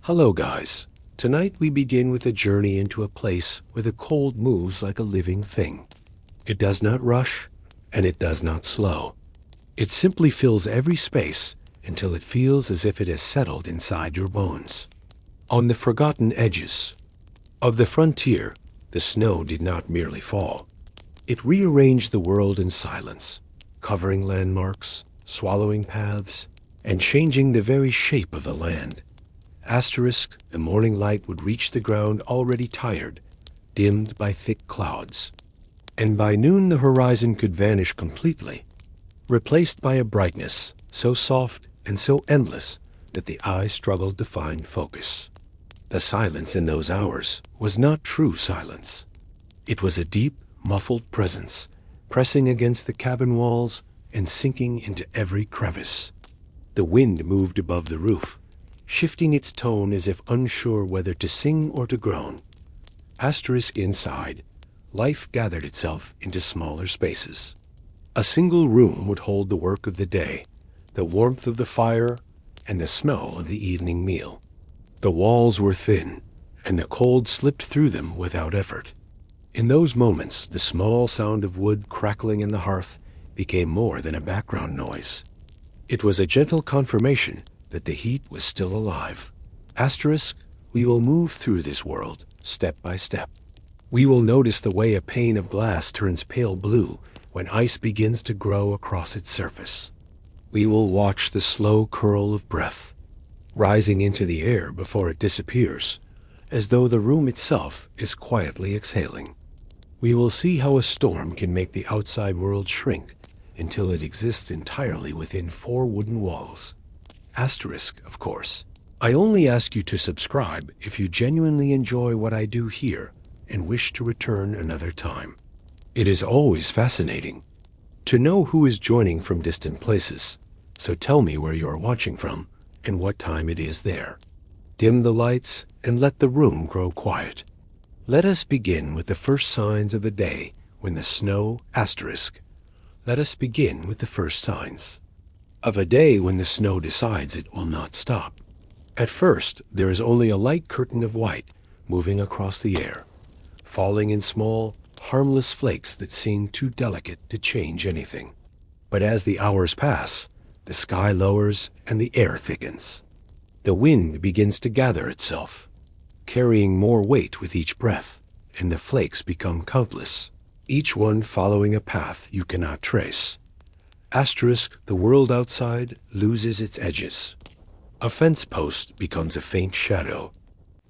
Hello guys. Tonight we begin with a journey into a place where the cold moves like a living thing. It does not rush, and it does not slow. It simply fills every space until it feels as if it has settled inside your bones. On the forgotten edges of the frontier, the snow did not merely fall. It rearranged the world in silence, covering landmarks, swallowing paths, and changing the very shape of the land. The morning light would reach the ground already tired, dimmed by thick clouds. And by noon the horizon could vanish completely, replaced by a brightness so soft and so endless that the eye struggled to find focus. The silence in those hours was not true silence. It was a deep, muffled presence, pressing against the cabin walls and sinking into every crevice. The wind moved above the roof, shifting its tone as if unsure whether to sing or to groan. Inside, life gathered itself into smaller spaces. A single room would hold the work of the day, the warmth of the fire, and the smell of the evening meal. The walls were thin, and the cold slipped through them without effort. In those moments, the small sound of wood crackling in the hearth became more than a background noise. It was a gentle confirmation that the heat was still alive. We will move through this world, step by step. We will notice the way a pane of glass turns pale blue when ice begins to grow across its surface. We will watch the slow curl of breath, rising into the air before it disappears, as though the room itself is quietly exhaling. We will see how a storm can make the outside world shrink until it exists entirely within four wooden walls. Of course. I only ask you to subscribe if you genuinely enjoy what I do here and wish to return another time. It is always fascinating to know who is joining from distant places, so tell me where you are watching from and what time it is there. Dim the lights and let the room grow quiet. Let us begin with the first signs of the day when the snow Let us begin with the first signs of a day when the snow decides it will not stop. At first, there is only a light curtain of white moving across the air, falling in small, harmless flakes that seem too delicate to change anything. But as the hours pass, the sky lowers and the air thickens. The wind begins to gather itself, carrying more weight with each breath, and the flakes become countless, each one following a path you cannot trace. The world outside loses its edges. A fence post becomes a faint shadow.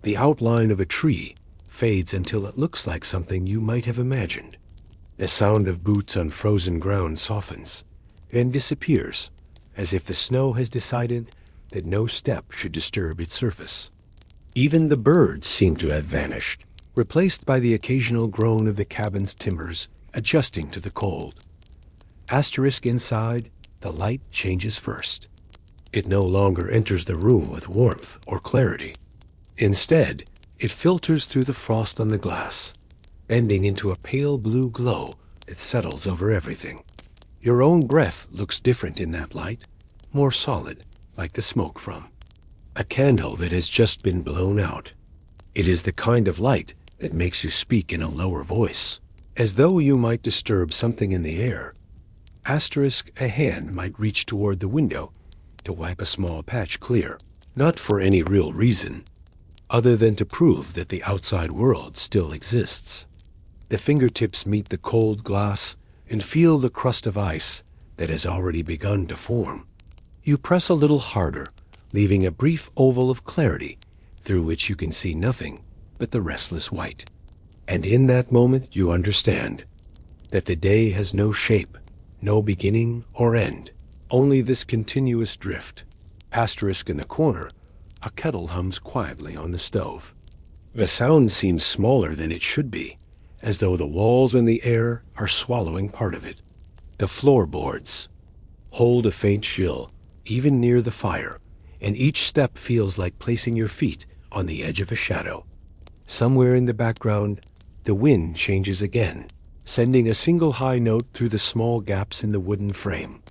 The outline of a tree fades until it looks like something you might have imagined. The sound of boots on frozen ground softens, then disappears, as if the snow has decided that no step should disturb its surface. Even the birds seem to have vanished, replaced by the occasional groan of the cabin's timbers adjusting to the cold. Inside, the light changes first. It no longer enters the room with warmth or clarity. Instead, it filters through the frost on the glass, bending into a pale blue glow that settles over everything. Your own breath looks different in that light, more solid, like the smoke from a candle that has just been blown out. It is the kind of light that makes you speak in a lower voice, as though you might disturb something in the air. A hand might reach toward the window to wipe a small patch clear, not for any real reason, other than to prove that the outside world still exists. The fingertips meet the cold glass and feel the crust of ice that has already begun to form. You press a little harder, leaving a brief oval of clarity through which you can see nothing but the restless white. And in that moment you understand that the day has no shape, no beginning or end, only this continuous drift. In the corner, a kettle hums quietly on the stove. The sound seems smaller than it should be, as though the walls and the air are swallowing part of it. The floorboards hold a faint chill, even near the fire, and each step feels like placing your feet on the edge of a shadow. Somewhere in the background, the wind changes again, sending a single high note through the small gaps in the wooden frame.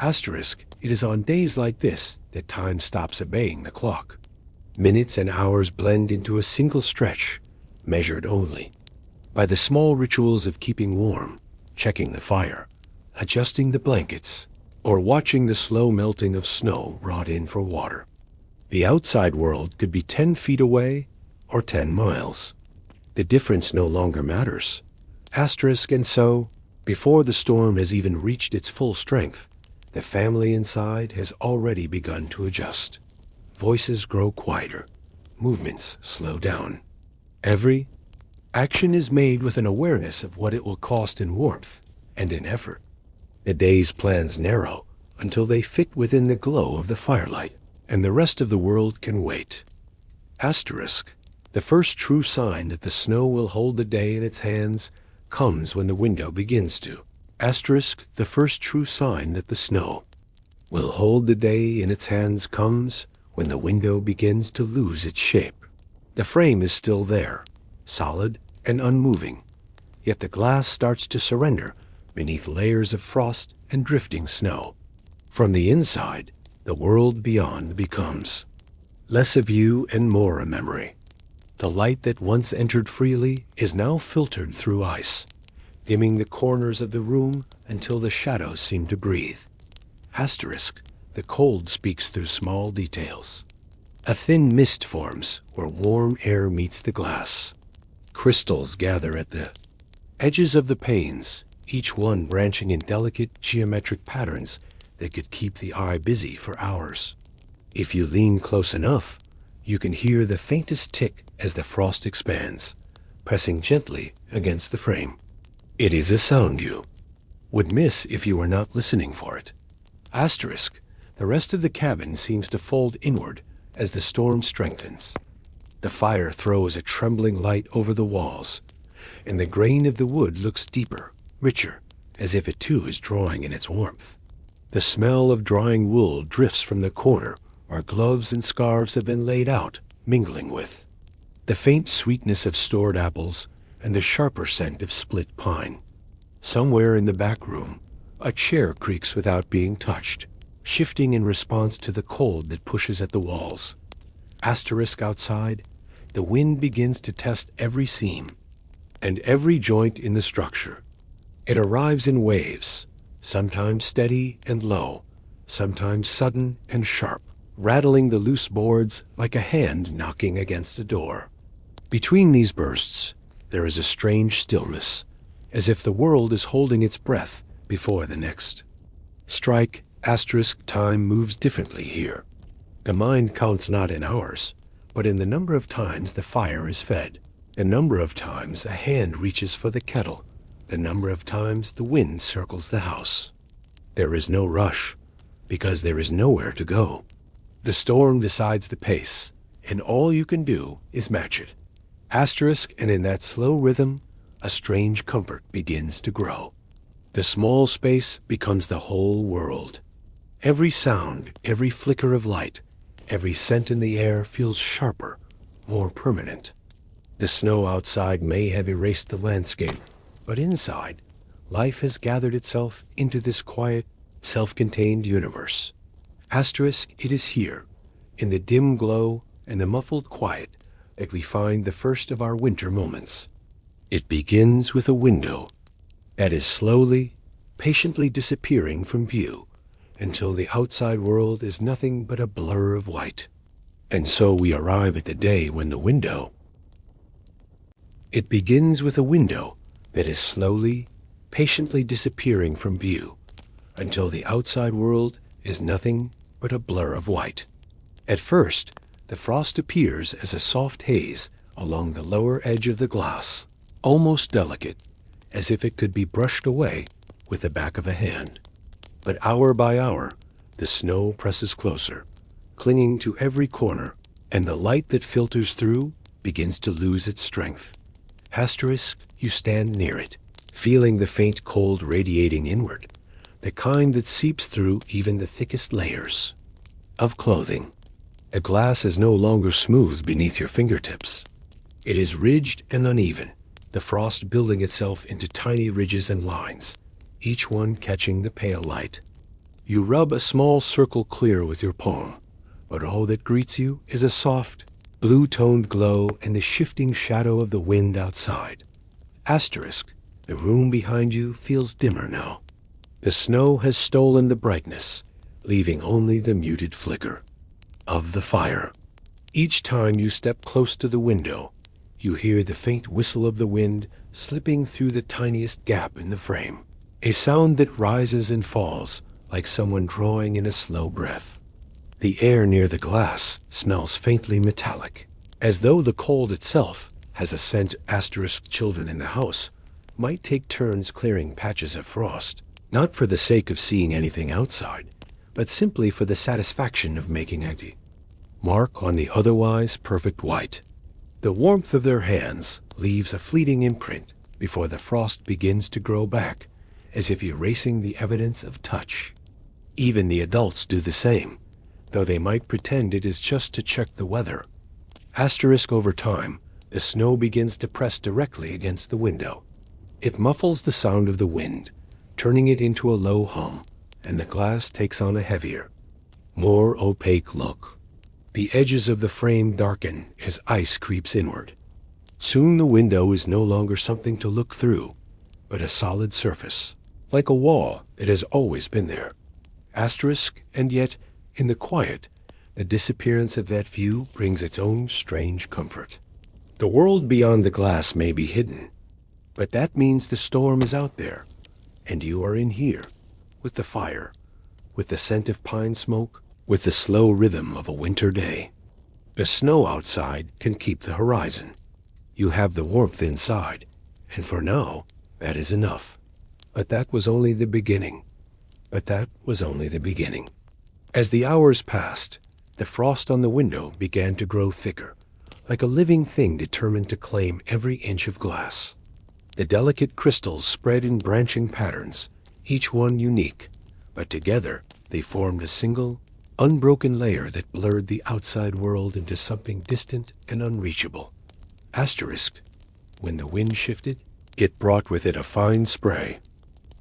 It is on days like this that time stops obeying the clock. Minutes and hours blend into a single stretch, measured only by the small rituals of keeping warm, checking the fire, adjusting the blankets, or watching the slow melting of snow brought in for water. The outside world could be 10 feet away or 10 miles. The difference no longer matters. And so, before the storm has even reached its full strength, the family inside has already begun to adjust. Voices grow quieter, movements slow down. Every action is made with an awareness of what it will cost in warmth and in effort. The day's plans narrow until they fit within the glow of the firelight, and the rest of the world can wait. The first true sign that the snow will hold the day in its hands comes when the window begins to. The first true sign that the snow will hold the day in its hands comes when the window begins to lose its shape. The frame is still there, solid and unmoving, yet the glass starts to surrender beneath layers of frost and drifting snow. From the inside, the world beyond becomes less of you and more a memory. The light that once entered freely is now filtered through ice, dimming the corners of the room until the shadows seem to breathe. The cold speaks through small details. A thin mist forms where warm air meets the glass. Crystals gather at the edges of the panes, each one branching in delicate geometric patterns that could keep the eye busy for hours. If you lean close enough, you can hear the faintest tick as the frost expands, pressing gently against the frame. It is a sound you would miss if you were not listening for it. The rest of the cabin seems to fold inward as the storm strengthens. The fire throws a trembling light over the walls, and the grain of the wood looks deeper, richer, as if it too is drawing in its warmth. The smell of drying wool drifts from the corner where gloves and scarves have been laid out, mingling with the faint sweetness of stored apples and the sharper scent of split pine. Somewhere in the back room, a chair creaks without being touched, shifting in response to the cold that pushes at the walls. Outside, the wind begins to test every seam and every joint in the structure. It arrives in waves, sometimes steady and low, sometimes sudden and sharp, rattling the loose boards like a hand knocking against a door. Between these bursts, there is a strange stillness, as if the world is holding its breath before the next strike. Time moves differently here. The mind counts not in hours, but in the number of times the fire is fed, the number of times a hand reaches for the kettle, the number of times the wind circles the house. There is no rush, because there is nowhere to go. The storm decides the pace, and all you can do is match it. And in that slow rhythm, a strange comfort begins to grow. The small space becomes the whole world. Every sound, every flicker of light, every scent in the air feels sharper, more permanent. The snow outside may have erased the landscape, but inside, life has gathered itself into this quiet, self-contained universe. It is here, in the dim glow and the muffled quiet, that we find the first of our winter moments. It begins with a window that is slowly, patiently disappearing from view until the outside world is nothing but a blur of white. And so we arrive at the day when the window. It begins with a window that is slowly, patiently disappearing from view until the outside world is nothing but a blur of white. At first, the frost appears as a soft haze along the lower edge of the glass, almost delicate, as if it could be brushed away with the back of a hand. But hour by hour, the snow presses closer, clinging to every corner, and the light that filters through begins to lose its strength. You stand near it, feeling the faint cold radiating inward, the kind that seeps through even the thickest layers of clothing. The glass is no longer smooth beneath your fingertips. It is ridged and uneven, the frost building itself into tiny ridges and lines, each one catching the pale light. You rub a small circle clear with your palm, but all that greets you is a soft, blue-toned glow and the shifting shadow of the wind outside. Asterisk, the room behind you feels dimmer now. The snow has stolen the brightness, leaving only the muted flicker of the fire. Each time you step close to the window, you hear the faint whistle of the wind slipping through the tiniest gap in the frame, a sound that rises and falls like someone drawing in a slow breath. The air near the glass smells faintly metallic, as though the cold itself has a scent. Asterisk, children in the house might take turns clearing patches of frost, not for the sake of seeing anything outside, but simply for the satisfaction of making empty mark on the otherwise perfect white. The warmth of their hands leaves a fleeting imprint before the frost begins to grow back, as if erasing the evidence of touch. Even the adults do the same, though they might pretend it is just to check the weather. Asterisk, over time, the snow begins to press directly against the window. It muffles the sound of the wind, turning it into a low hum, and the glass takes on a heavier, more opaque look. The edges of the frame darken as ice creeps inward. Soon the window is no longer something to look through, but a solid surface, like a wall that has always been there. Asterisk, and yet, in the quiet, the disappearance of that view brings its own strange comfort. The world beyond the glass may be hidden, but that means the storm is out there, and you are in here, with the fire, with the scent of pine smoke, with the slow rhythm of a winter day. The snow outside can keep the horizon. You have the warmth inside, and for now, that is enough. But that was only the beginning. As the hours passed, the frost on the window began to grow thicker, like a living thing determined to claim every inch of glass. The delicate crystals spread in branching patterns, each one unique, but together they formed a single, unbroken layer that blurred the outside world into something distant and unreachable. Asterisk, when the wind shifted, it brought with it a fine spray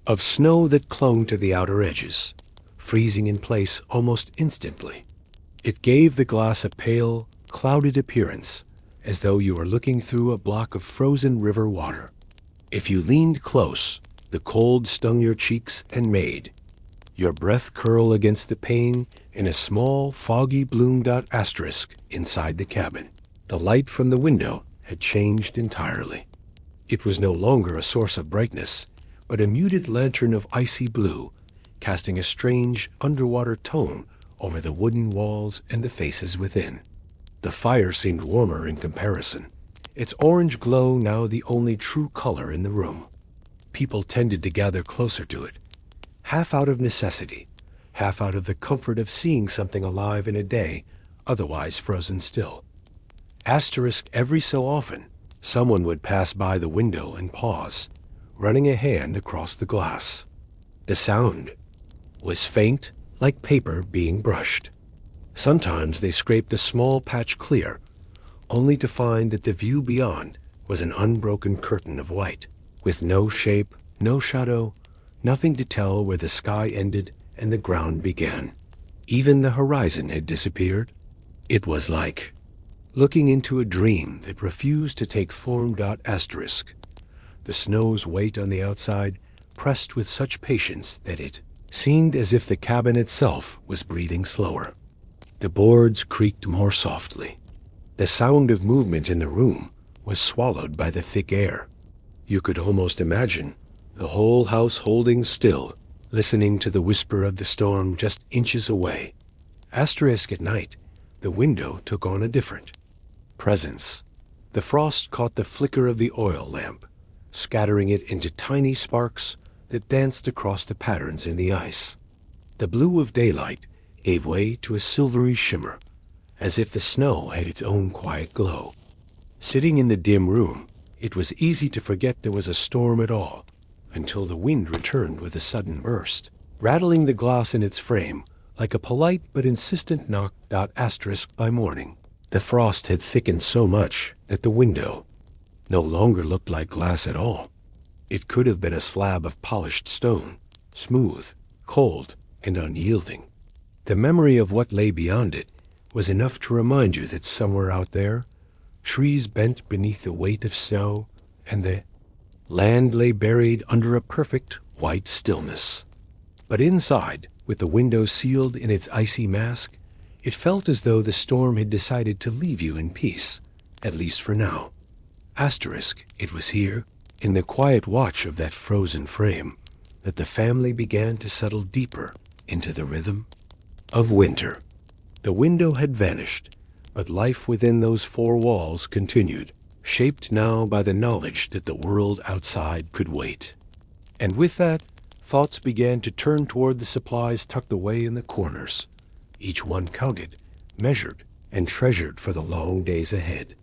of snow that clung to the outer edges, freezing in place almost instantly. It gave the glass a pale, clouded appearance, as though you were looking through a block of frozen river water. If you leaned close, the cold stung your cheeks and made your breath curl against the pane in a small, foggy bloom. Asterisk, inside the cabin, the light from the window had changed entirely. It was no longer a source of brightness, but a muted lantern of icy blue, casting a strange underwater tone over the wooden walls and the faces within. The fire seemed warmer in comparison, its orange glow now the only true color in the room. People tended to gather closer to it, half out of necessity, half out of the comfort of seeing something alive in a day otherwise frozen still. Asterisk, every so often, someone would pass by the window and pause, running a hand across the glass. The sound was faint, like paper being brushed. Sometimes they scraped a small patch clear, only to find that the view beyond was an unbroken curtain of white, with no shape, no shadow, nothing to tell where the sky ended and the ground began. Even the horizon had disappeared. It was like looking into a dream that refused to take form. Asterisk, the snow's weight on the outside pressed with such patience that it seemed as if the cabin itself was breathing slower. The boards creaked more softly. The sound of movement in the room was swallowed by the thick air. You could almost imagine the whole house holding still, listening to the whisper of the storm just inches away. Asterisk, at night, the window took on a different presence. The frost caught the flicker of the oil lamp, scattering it into tiny sparks that danced across the patterns in the ice. The blue of daylight gave way to a silvery shimmer, as if the snow had its own quiet glow. Sitting in the dim room, it was easy to forget there was a storm at all, until the wind returned with a sudden burst, rattling the glass in its frame like a polite but insistent knock. Asterisk, by morning, the frost had thickened so much that the window no longer looked like glass at all. It could have been a slab of polished stone, smooth, cold, and unyielding. The memory of what lay beyond it was enough to remind you that somewhere out there, trees bent beneath the weight of snow, and the land lay buried under a perfect white stillness. But inside, with the window sealed in its icy mask, it felt as though the storm had decided to leave you in peace, at least for now. Asterisk, it was here, in the quiet watch of that frozen frame, that the family began to settle deeper into the rhythm of winter. The window had vanished, but life within those four walls continued, shaped now by the knowledge that the world outside could wait. And with that, thoughts began to turn toward the supplies tucked away in the corners, each one counted, measured, and treasured for the long days ahead.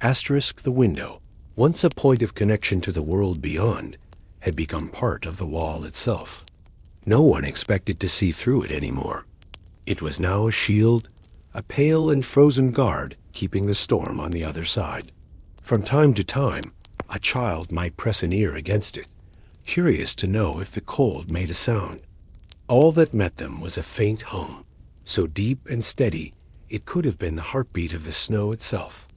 Asterisk, the window, once a point of connection to the world beyond, had become part of the wall itself. No one expected to see through it anymore. It was now a shield, a pale and frozen guard keeping the storm on the other side. From time to time, a child might press an ear against it, curious to know if the cold made a sound. All that met them was a faint hum, so deep and steady it could have been the heartbeat of the snow itself.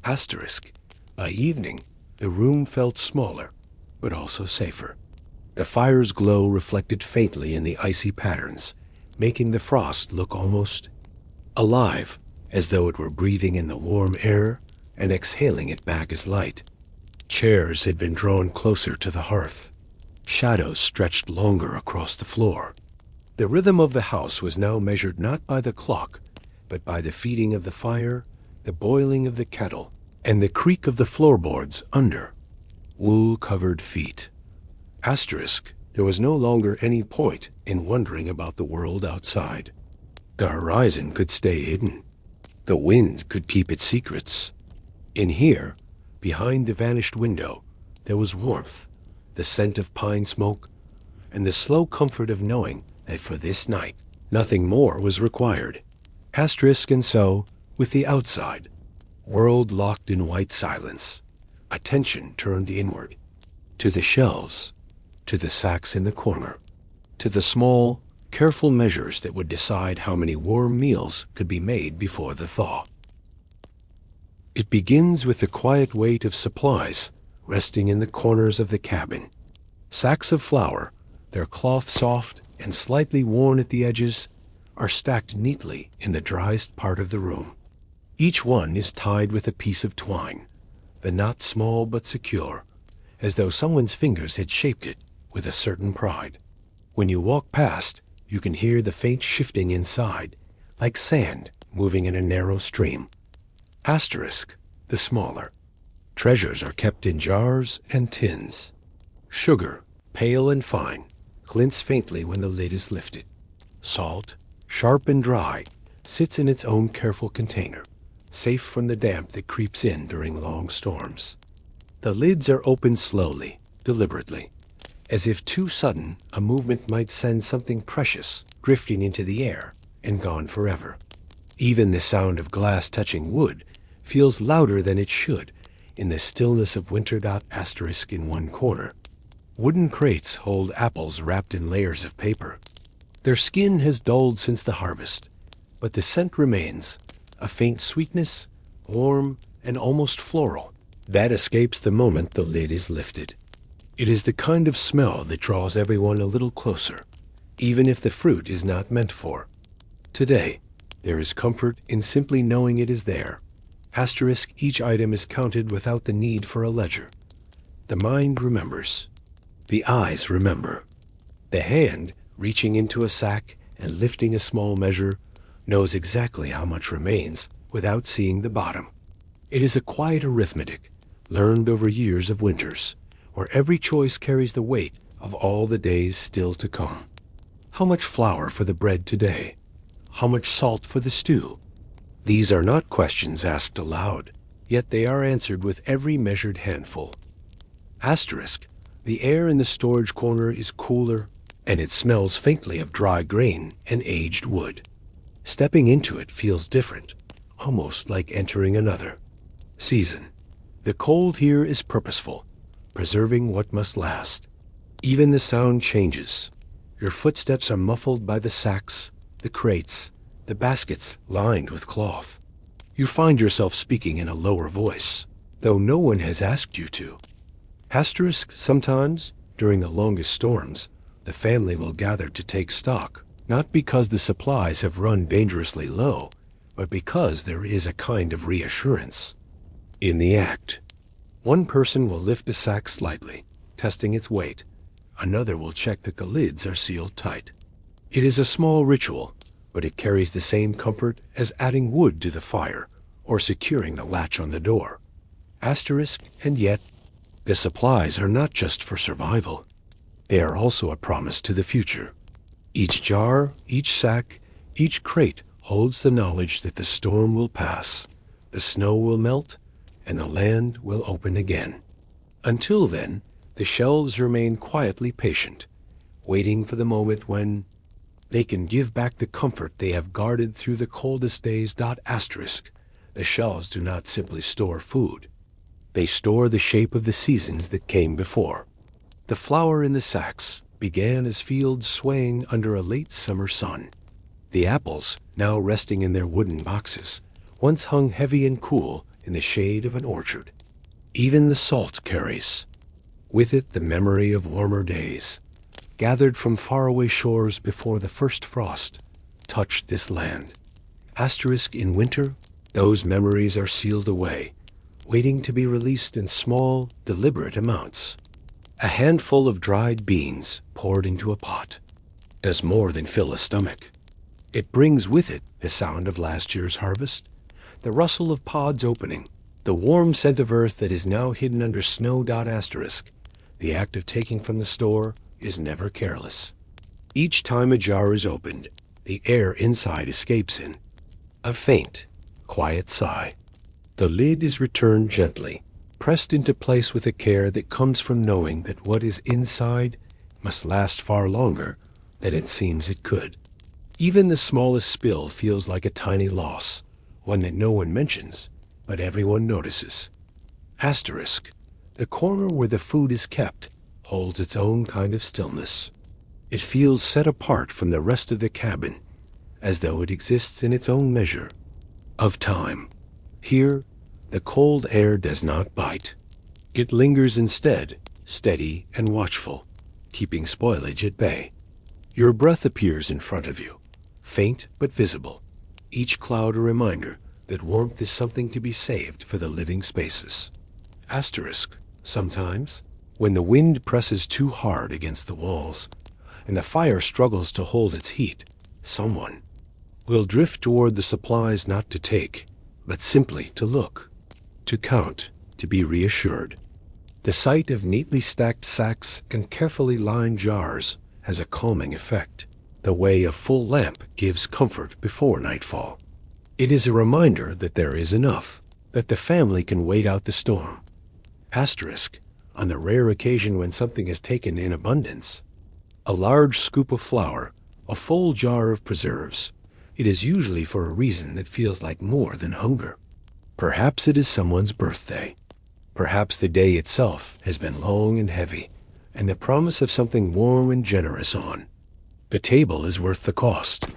Asterisk, by evening, the room felt smaller, but also safer. The fire's glow reflected faintly in the icy patterns, making the frost look almost alive, as though it were breathing in the warm air and exhaling it back as light. Chairs had been drawn closer to the hearth. Shadows stretched longer across the floor. The rhythm of the house was now measured not by the clock, but by the feeding of the fire, the boiling of the kettle, and the creak of the floorboards under wool-covered feet. Asterisk, there was no longer any point in wondering about the world outside. The horizon could stay hidden. The wind could keep its secrets. In here, behind the vanished window, there was warmth, the scent of pine smoke, and the slow comfort of knowing that for this night nothing more was required. Asterisk, and so, with the outside world locked in white silence, attention turned inward, to the shelves, to the sacks in the corner, to the small, careful measures that would decide how many warm meals could be made before the thaw. It begins with the quiet weight of supplies resting in the corners of the cabin. Sacks of flour, their cloth soft and slightly worn at the edges, are stacked neatly in the driest part of the room. Each one is tied with a piece of twine, the knot small but secure, as though someone's fingers had shaped it with a certain pride. When you walk past, you can hear the faint shifting inside, like sand moving in a narrow stream. Asterisk, the smaller. Treasures are kept in jars and tins. Sugar, pale and fine, glints faintly when the lid is lifted. Salt, sharp and dry, sits in its own careful container, safe from the damp that creeps in during long storms. The lids are opened slowly, deliberately, as if too sudden a movement might send something precious drifting into the air and gone forever. Even the sound of glass touching wood feels louder than it should in the stillness of winter. Asterisk in one corner. Wooden crates hold apples wrapped in layers of paper. Their skin has dulled since the harvest, but the scent remains, a faint sweetness, warm and almost floral, that escapes the moment the lid is lifted. It is the kind of smell that draws everyone a little closer, even if the fruit is not meant for. Today, there is comfort in simply knowing it is there. Asterisk, each item is counted without the need for a ledger. The mind remembers. The eyes remember. The hand, reaching into a sack and lifting a small measure, knows exactly how much remains without seeing the bottom. It is a quiet arithmetic, learned over years of winters, where every choice carries the weight of all the days still to come. How much flour for the bread today? How much salt for the stew? These are not questions asked aloud, yet they are answered with every measured handful. Asterisk, the air in the storage corner is cooler, and it smells faintly of dry grain and aged wood. Stepping into it feels different, almost like entering another season. The cold here is purposeful, preserving what must last. Even the sound changes. Your footsteps are muffled by the sacks, the crates, the baskets lined with cloth. You find yourself speaking in a lower voice, though no one has asked you to. Asterisk, sometimes, during the longest storms, the family will gather to take stock, not because the supplies have run dangerously low, but because there is a kind of reassurance. In the act, one person will lift the sack slightly, testing its weight. Another will check that the lids are sealed tight. It is a small ritual, but it carries the same comfort as adding wood to the fire or securing the latch on the door. Asterisk, and yet, the supplies are not just for survival. They are also a promise to the future. Each jar, each sack, each crate holds the knowledge that the storm will pass, the snow will melt, and the land will open again. Until then, the shelves remain quietly patient, waiting for the moment when they can give back the comfort they have guarded through the coldest days. Asterisk, the shelves do not simply store food. They store the shape of the seasons that came before. The flour in the sacks began as fields swaying under a late summer sun. The apples, now resting in their wooden boxes, once hung heavy and cool in the shade of an orchard. Even the salt carries with it the memory of warmer days, gathered from faraway shores before the first frost touched this land. Asterisk, in winter, those memories are sealed away, waiting to be released in small, deliberate amounts. A handful of dried beans poured into a pot does more than fill a stomach. It brings with it the sound of last year's harvest, the rustle of pods opening, the warm scent of earth that is now hidden under snow. Asterisk, the act of taking from the store is never careless. Each time a jar is opened, the air inside escapes in a faint, quiet sigh. The lid is returned gently, pressed into place with a care that comes from knowing that what is inside must last far longer than it seems it could. Even the smallest spill feels like a tiny loss, one that no one mentions, but everyone notices. Asterisk, the corner where the food is kept holds its own kind of stillness. It feels set apart from the rest of the cabin, as though it exists in its own measure of time. Here, the cold air does not bite. It lingers instead, steady and watchful, keeping spoilage at bay. Your breath appears in front of you, faint but visible, each cloud a reminder that warmth is something to be saved for the living spaces. Asterisk, sometimes, when the wind presses too hard against the walls, and the fire struggles to hold its heat, someone will drift toward the supplies not to take, but simply to look, to count, to be reassured. The sight of neatly stacked sacks and carefully lined jars has a calming effect, the way a full lamp gives comfort before nightfall. It is a reminder that there is enough, that the family can wait out the storm. Asterisk, on the rare occasion when something is taken in abundance, a large scoop of flour, a full jar of preserves, it is usually for a reason that feels like more than hunger. Perhaps it is someone's birthday. Perhaps the day itself has been long and heavy, and the promise of something warm and generous on. The table is worth the cost.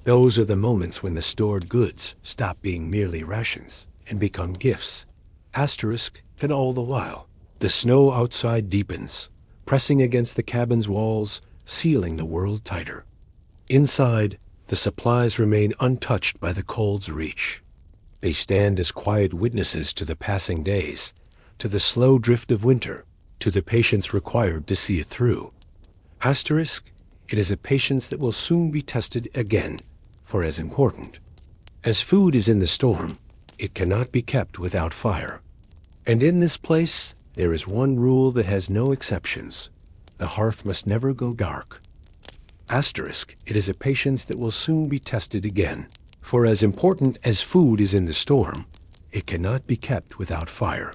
Those are the moments when the stored goods stop being merely rations and become gifts. Asterisk, and all the while, the snow outside deepens, pressing against the cabin's walls, sealing the world tighter. Inside, the supplies remain untouched by the cold's reach. They stand as quiet witnesses to the passing days, to the slow drift of winter, to the patience required to see it through. Asterisk, it is a patience that will soon be tested again, for as important as food is in the storm, it cannot be kept without fire. And in this place, there is one rule that has no exceptions. The hearth must never go dark. Asterisk, it is a patience that will soon be tested again, for as important as food is in the storm, it cannot be kept without fire.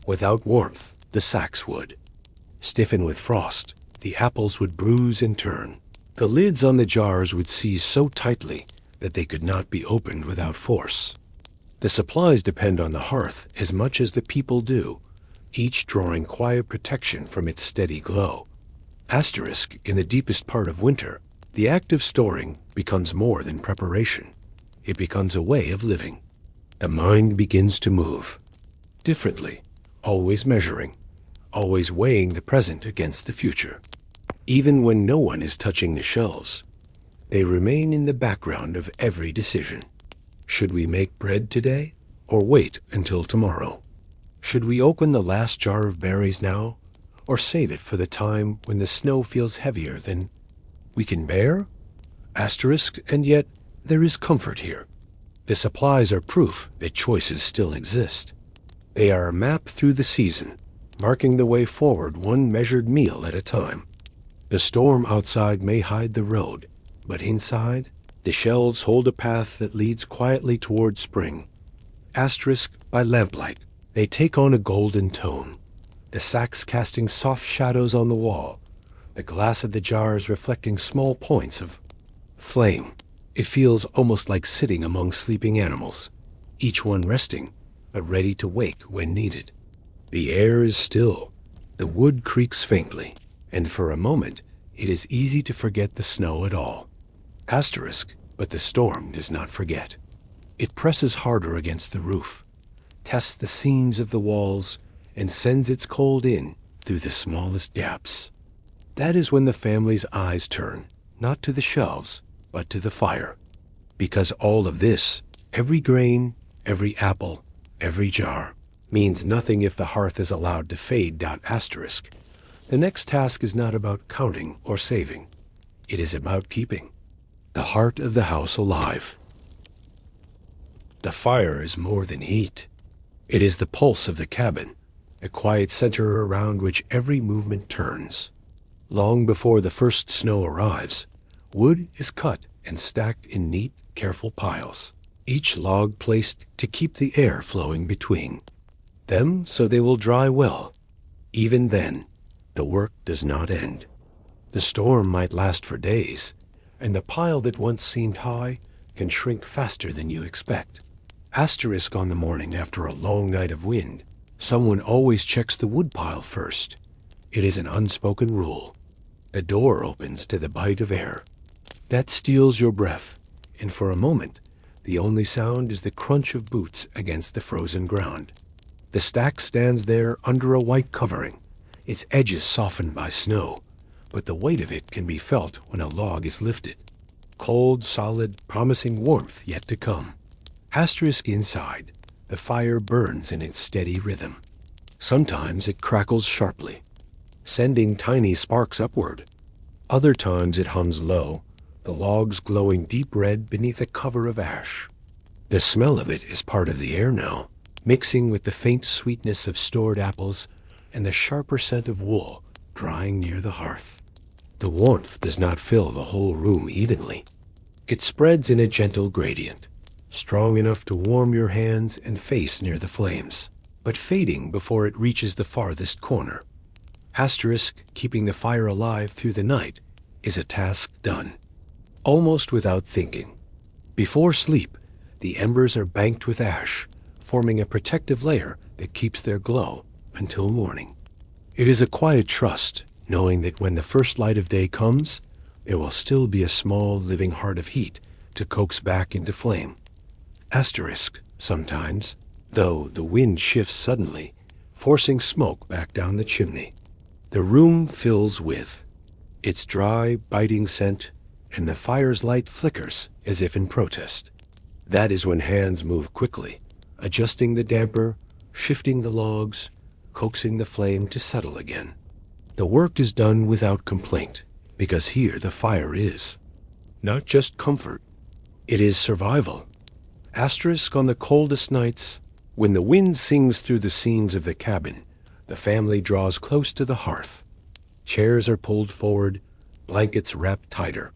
Without warmth, the sacks would stiffen with frost, the apples would bruise and turn. The lids on the jars would seize so tightly that they could not be opened without force. The supplies depend on the hearth as much as the people do, each drawing quiet protection from its steady glow. Asterisk, in the deepest part of winter, the act of storing becomes more than preparation. it becomes a way of living. The mind begins to move differently, always measuring, always weighing the present against the future. Even when no one is touching the shelves, they remain in the background of every decision. Should we make bread today or wait until tomorrow? Should we open the last jar of berries now or save it for the time when the snow feels heavier than we can bear? Asterisk, and yet there is comfort here. The supplies are proof that choices still exist. They are a map through the season, marking the way forward one measured meal at a time. The storm outside may hide the road, but inside, the shelves hold a path that leads quietly toward spring. Asterisk, by lamplight, they take on a golden tone, the sacks casting soft shadows on the wall, the glass of the jars reflecting small points of flame. It feels almost like sitting among sleeping animals, each one resting, but ready to wake when needed. The air is still, the wood creaks faintly, and for a moment it is easy to forget the snow at all. Asterisk, but the storm does not forget. It presses harder against the roof, tests the seams of the walls, and sends its cold in through the smallest gaps. That is when the family's eyes turn, not to the shelves, but to the fire. Because all of this, every grain, every apple, every jar, means nothing if the hearth is allowed to fade. Asterisk. The next task is not about counting or saving. It is about keeping the heart of the house alive. The fire is more than heat. It is the pulse of the cabin, the quiet center around which every movement turns. Long before the first snow arrives, wood is cut and stacked in neat, careful piles, each log placed to keep the air flowing between them so they will dry well. Even then, the work does not end. The storm might last for days, and the pile that once seemed high can shrink faster than you expect. Asterisk, on the morning after a long night of wind, someone always checks the woodpile first. It is an unspoken rule. A door opens to the bite of air. That steals your breath, and for a moment, the only sound is the crunch of boots against the frozen ground. The stack stands there under a white covering, its edges softened by snow, but the weight of it can be felt when a log is lifted. Cold, solid, promising warmth yet to come. Asterisk, inside, the fire burns in its steady rhythm. Sometimes it crackles sharply, sending tiny sparks upward. Other times it hums low, the logs glowing deep red beneath a cover of ash. The smell of it is part of the air now, mixing with the faint sweetness of stored apples and the sharper scent of wool drying near the hearth. The warmth does not fill the whole room evenly. It spreads in a gentle gradient, strong enough to warm your hands and face near the flames, but fading before it reaches the farthest corner. Asterisk, keeping the fire alive through the night is a task done, almost without thinking. Before sleep, the embers are banked with ash, forming a protective layer that keeps their glow until morning. It is a quiet trust, knowing that when the first light of day comes, there will still be a small living heart of heat to coax back into flame. Asterisk, sometimes, though the wind shifts suddenly, forcing smoke back down the chimney. The room fills with its dry, biting scent, and the fire's light flickers as if in protest. That is when hands move quickly, adjusting the damper, shifting the logs, coaxing the flame to settle again. The work is done without complaint, because here the fire is not just comfort, it is survival. Asterisk, on the coldest nights, when the wind sings through the seams of the cabin, the family draws close to the hearth. Chairs are pulled forward, blankets wrapped tighter.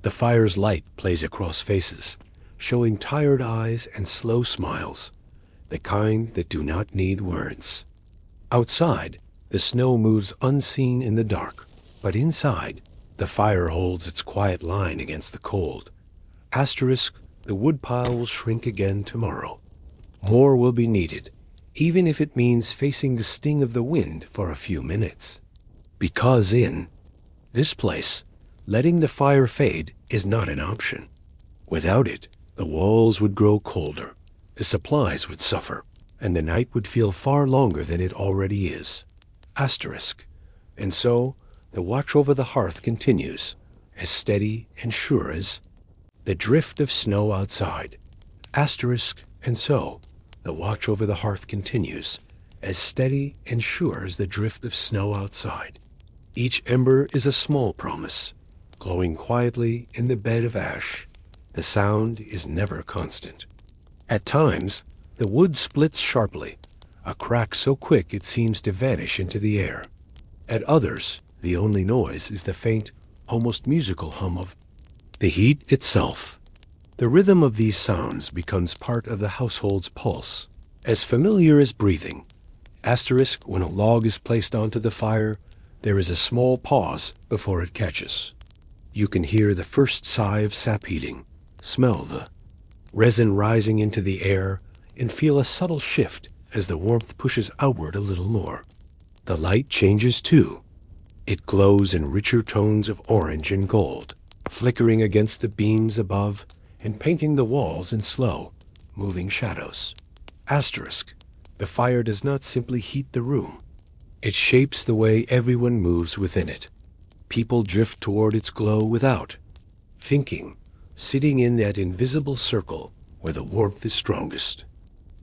The fire's light plays across faces, showing tired eyes and slow smiles, the kind that do not need words. Outside, the snow moves unseen in the dark, but inside, the fire holds its quiet line against the cold. Asterisk, the woodpile will shrink again tomorrow. More will be needed, even if it means facing the sting of the wind for a few minutes. Because in this place, letting the fire fade is not an option. Without it, The walls would grow colder, the supplies would suffer, and the night would feel far longer than it already is. Asterisk. And so, the watch over the hearth continues, as steady and sure as the drift of snow outside. Asterisk. And so, the watch over the hearth continues, as steady and sure as the drift of snow outside. Each ember is a small promise, glowing quietly in the bed of ash. The sound is never constant. At times, the wood splits sharply, a crack so quick it seems to vanish into the air. At others, the only noise is the faint, almost musical hum of the heat itself. The rhythm of these sounds becomes part of the household's pulse, as familiar as breathing. Asterisk, when a log is placed onto the fire, there is a small pause before it catches. You can hear the first sigh of sap heating, smell the resin rising into the air, and feel a subtle shift as the warmth pushes outward a little more. The light changes too. It glows in richer tones of orange and gold, flickering against the beams above and painting the walls in slow, moving shadows. Asterisk. The fire does not simply heat the room. It shapes the way everyone moves within it. People drift toward its glow without thinking, sitting in that invisible circle where the warmth is strongest.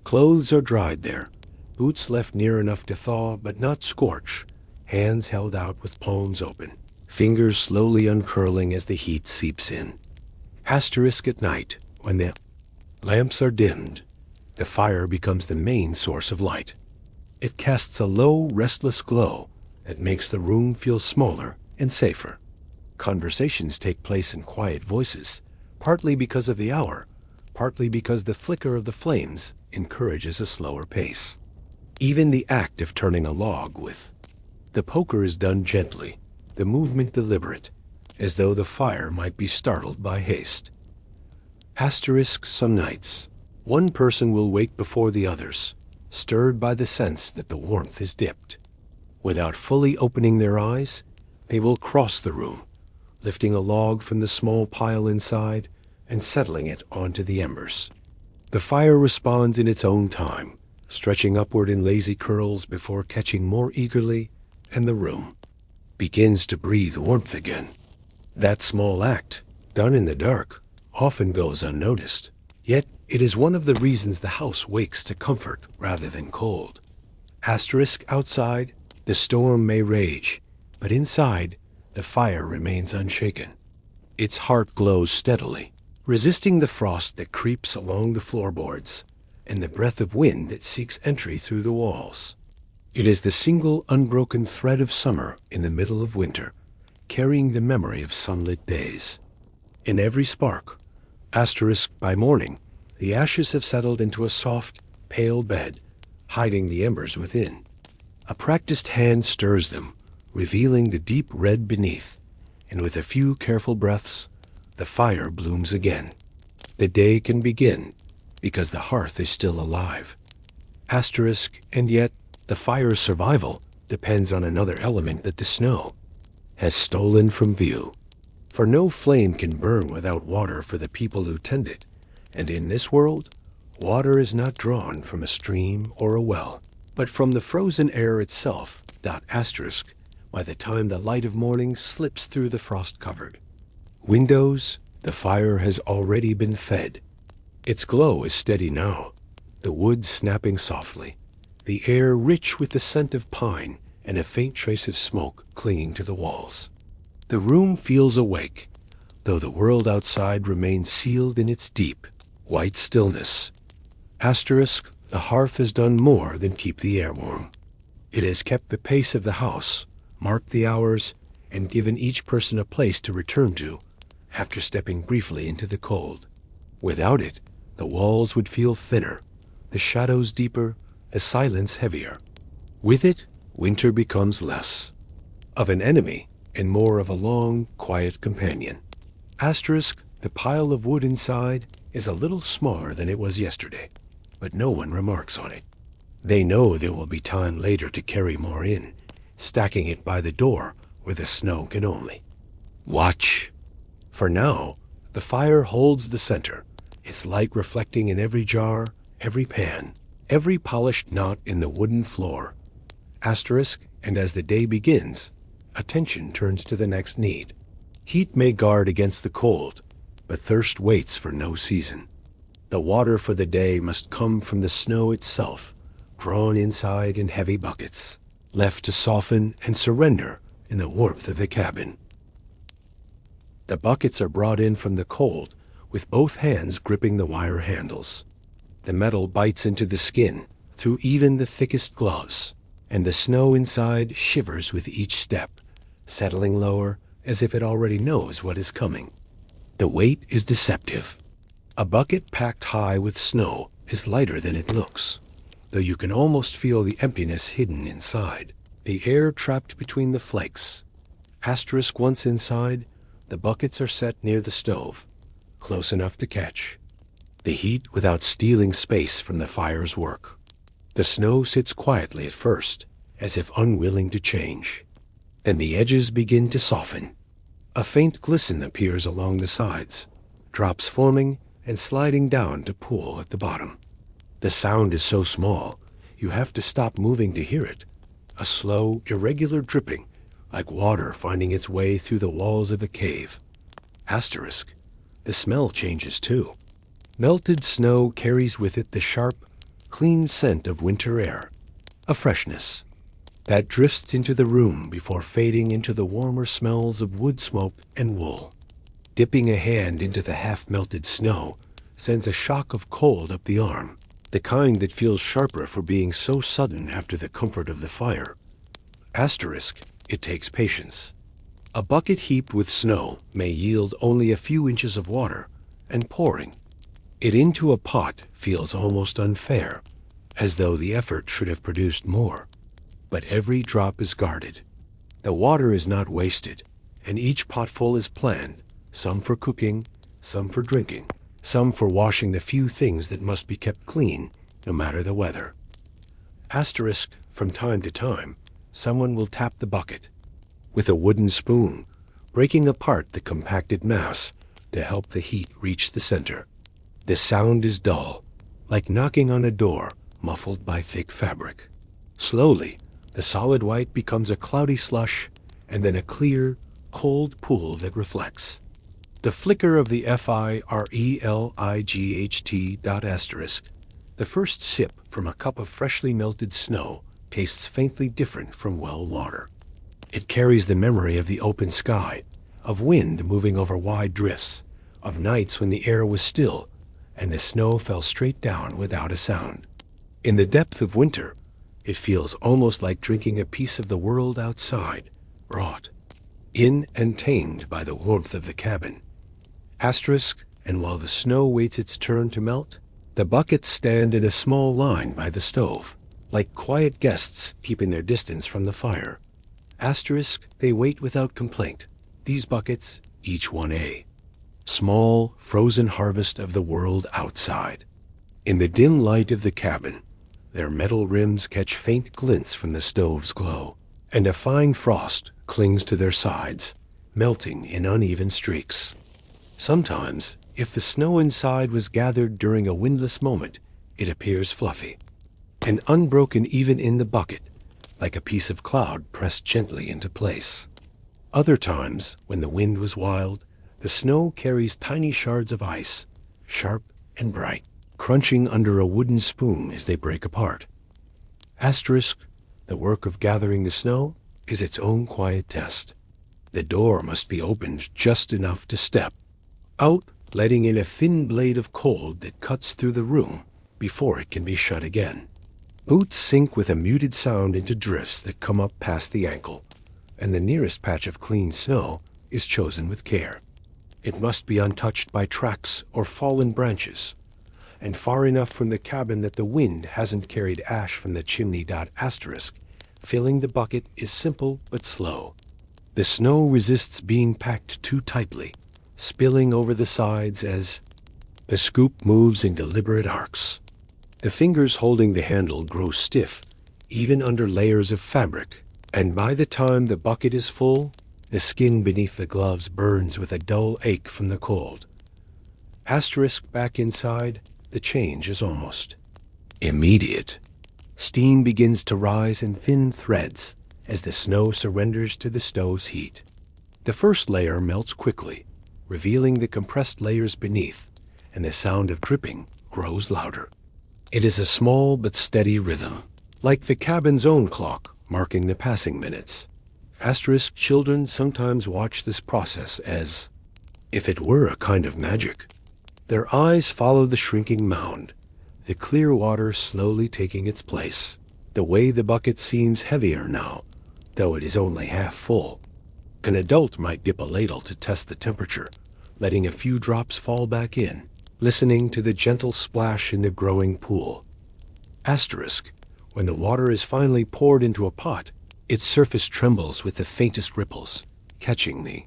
Clothes are dried there, boots left near enough to thaw but not scorch, hands held out with palms open, fingers slowly uncurling as the heat seeps in. Asterisk. At night, when the lamps are dimmed, the fire becomes the main source of light. It casts a low, restless glow that makes the room feel smaller and safer. Conversations take place in quiet voices, partly because of the hour, partly because the flicker of the flames encourages a slower pace. Even the act of turning a log with the poker is done gently, the movement deliberate, as though the fire might be startled by haste. Asterisk. Some nights, one person will wake before the others, stirred by the sense that the warmth is dipped. Without fully opening their eyes, they will cross the room, lifting a log from the small pile inside and settling it onto the embers. The fire responds in its own time, stretching upward in lazy curls before catching more eagerly, and the room begins to breathe warmth again. That small act, done in the dark, often goes unnoticed. Yet it is one of the reasons the house wakes to comfort rather than cold. Asterisk. Outside, the storm may rage, but inside, the fire remains unshaken. Its heart glows steadily, resisting the frost that creeps along the floorboards and the breath of wind that seeks entry through the walls. It is the single unbroken thread of summer in the middle of winter, carrying the memory of sunlit days. In every spark, asterisk. By morning, the ashes have settled into a soft, pale bed, hiding the embers within. A practiced hand stirs them, revealing the deep red beneath, and with a few careful breaths, the fire blooms again. The day can begin, because the hearth is still alive. Asterisk. And yet, the fire's survival depends on another element that the snow has stolen from view. For no flame can burn without water for the people who tend it, and in this world, water is not drawn from a stream or a well, but from the frozen air itself. Asterisk. By the time the light of morning slips through the frost-covered windows, the fire has already been fed. Its glow is steady now, the wood snapping softly, the air rich with the scent of pine and a faint trace of smoke clinging to the walls. The room feels awake, though the world outside remains sealed in its deep, white stillness. Asterisk. The hearth has done more than keep the air warm. It has kept the pace of the house, marked the hours, and given each person a place to return to after stepping briefly into the cold. Without it, the walls would feel thinner, the shadows deeper, the silence heavier. With it, winter becomes less of an enemy and more of a long, quiet companion. Asterisk. The pile of wood inside is a little smaller than it was yesterday, but no one remarks on it. They know there will be time later to carry more in, stacking it by the door where the snow can only watch. For now, the fire holds the center, its light reflecting in every jar, every pan, every polished knot in the wooden floor. And as the day begins, attention turns to the next need. Heat may guard against the cold, but thirst waits for no season. The water for the day must come from the snow itself, drawn inside in heavy buckets, left to soften and surrender in the warmth of the cabin. The buckets are brought in from the cold, with both hands gripping the wire handles. The metal bites into the skin through even the thickest gloves, and the snow inside shivers with each step, settling lower as if it already knows what is coming. The weight is deceptive. A bucket packed high with snow is lighter than it looks, though you can almost feel the emptiness hidden inside, the air trapped between the flakes. Once inside, the buckets are set near the stove, close enough to catch the heat without stealing space from the fire's work. The snow sits quietly at first, as if unwilling to change. Then the edges begin to soften. A faint glisten appears along the sides, drops forming and sliding down to pool at the bottom. The sound is so small, you have to stop moving to hear it. A slow, irregular dripping, like water finding its way through the walls of a cave. The smell changes too. Melted snow carries with it the sharp, clean scent of winter air, a freshness that drifts into the room before fading into the warmer smells of wood smoke and wool. Dipping a hand into the half-melted snow sends a shock of cold up the arm, the kind that feels sharper for being so sudden after the comfort of the fire. It takes patience. A bucket heaped with snow may yield only a few inches of water, and pouring it into a pot feels almost unfair, as though the effort should have produced more. But every drop is guarded. The water is not wasted, and each potful is planned, some for cooking, some for drinking, some for washing the few things that must be kept clean, no matter the weather. From time to time, someone will tap the bucket with a wooden spoon, breaking apart the compacted mass to help the heat reach the center. The sound is dull, like knocking on a door muffled by thick fabric. Slowly, the solid white becomes a cloudy slush, and then a clear, cold pool that reflects. The flicker of the firelight. The first sip from a cup of freshly melted snow tastes faintly different from well water. It carries the memory of the open sky, of wind moving over wide drifts, of nights when the air was still and the snow fell straight down without a sound. In the depth of winter, it feels almost like drinking a piece of the world outside, brought in and tamed by the warmth of the cabin. And while the snow waits its turn to melt, the buckets stand in a small line by the stove, like quiet guests keeping their distance from the fire. They wait without complaint. These buckets, each one a small, frozen harvest of the world outside. In the dim light of the cabin, their metal rims catch faint glints from the stove's glow, and a fine frost clings to their sides, melting in uneven streaks. Sometimes, if the snow inside was gathered during a windless moment, it appears fluffy and unbroken even in the bucket, like a piece of cloud pressed gently into place. Other times, when the wind was wild, the snow carries tiny shards of ice, sharp and bright, crunching under a wooden spoon as they break apart. The work of gathering the snow is its own quiet test. The door must be opened just enough to step out, letting in a thin blade of cold that cuts through the room before it can be shut again. Boots sink with a muted sound into drifts that come up past the ankle, and the nearest patch of clean snow is chosen with care. It must be untouched by tracks or fallen branches, and far enough from the cabin that the wind hasn't carried ash from the chimney. Filling the bucket is simple but slow. The snow resists being packed too tightly, spilling over the sides as the scoop moves in deliberate arcs. The fingers holding the handle grow stiff, even under layers of fabric, and by the time the bucket is full, the skin beneath the gloves burns with a dull ache from the cold. Asterisk back inside, the change is almost immediate. Steam begins to rise in thin threads as the snow surrenders to the stove's heat. The first layer melts quickly, revealing the compressed layers beneath, and the sound of dripping grows louder. It is a small but steady rhythm, like the cabin's own clock marking the passing minutes. Asterisk children sometimes watch this process as if it were a kind of magic. Their eyes follow the shrinking mound, the clear water slowly taking its place. The way the bucket seems heavier now, though it is only half full. An adult might dip a ladle to test the temperature, letting a few drops fall back in, listening to the gentle splash in the growing pool. Asterisk, when the water is finally poured into a pot, its surface trembles with the faintest ripples, catching the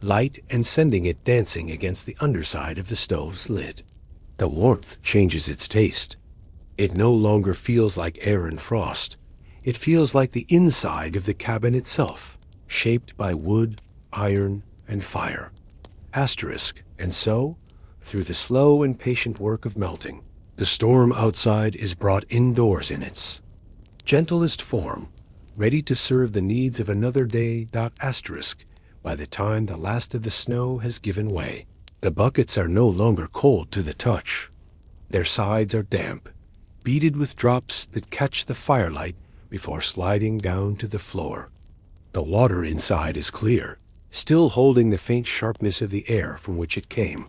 light and sending it dancing against the underside of the stove's lid. The warmth changes its taste. It no longer feels like air and frost. It feels like the inside of the cabin itself, shaped by wood, iron, and fire. Asterisk, and so, through the slow and patient work of melting, the storm outside is brought indoors in its gentlest form, ready to serve the needs of another day. Asterisk, by the time the last of the snow has given way, the buckets are no longer cold to the touch. Their sides are damp, beaded with drops that catch the firelight before sliding down to the floor. The water inside is clear, still holding the faint sharpness of the air from which it came.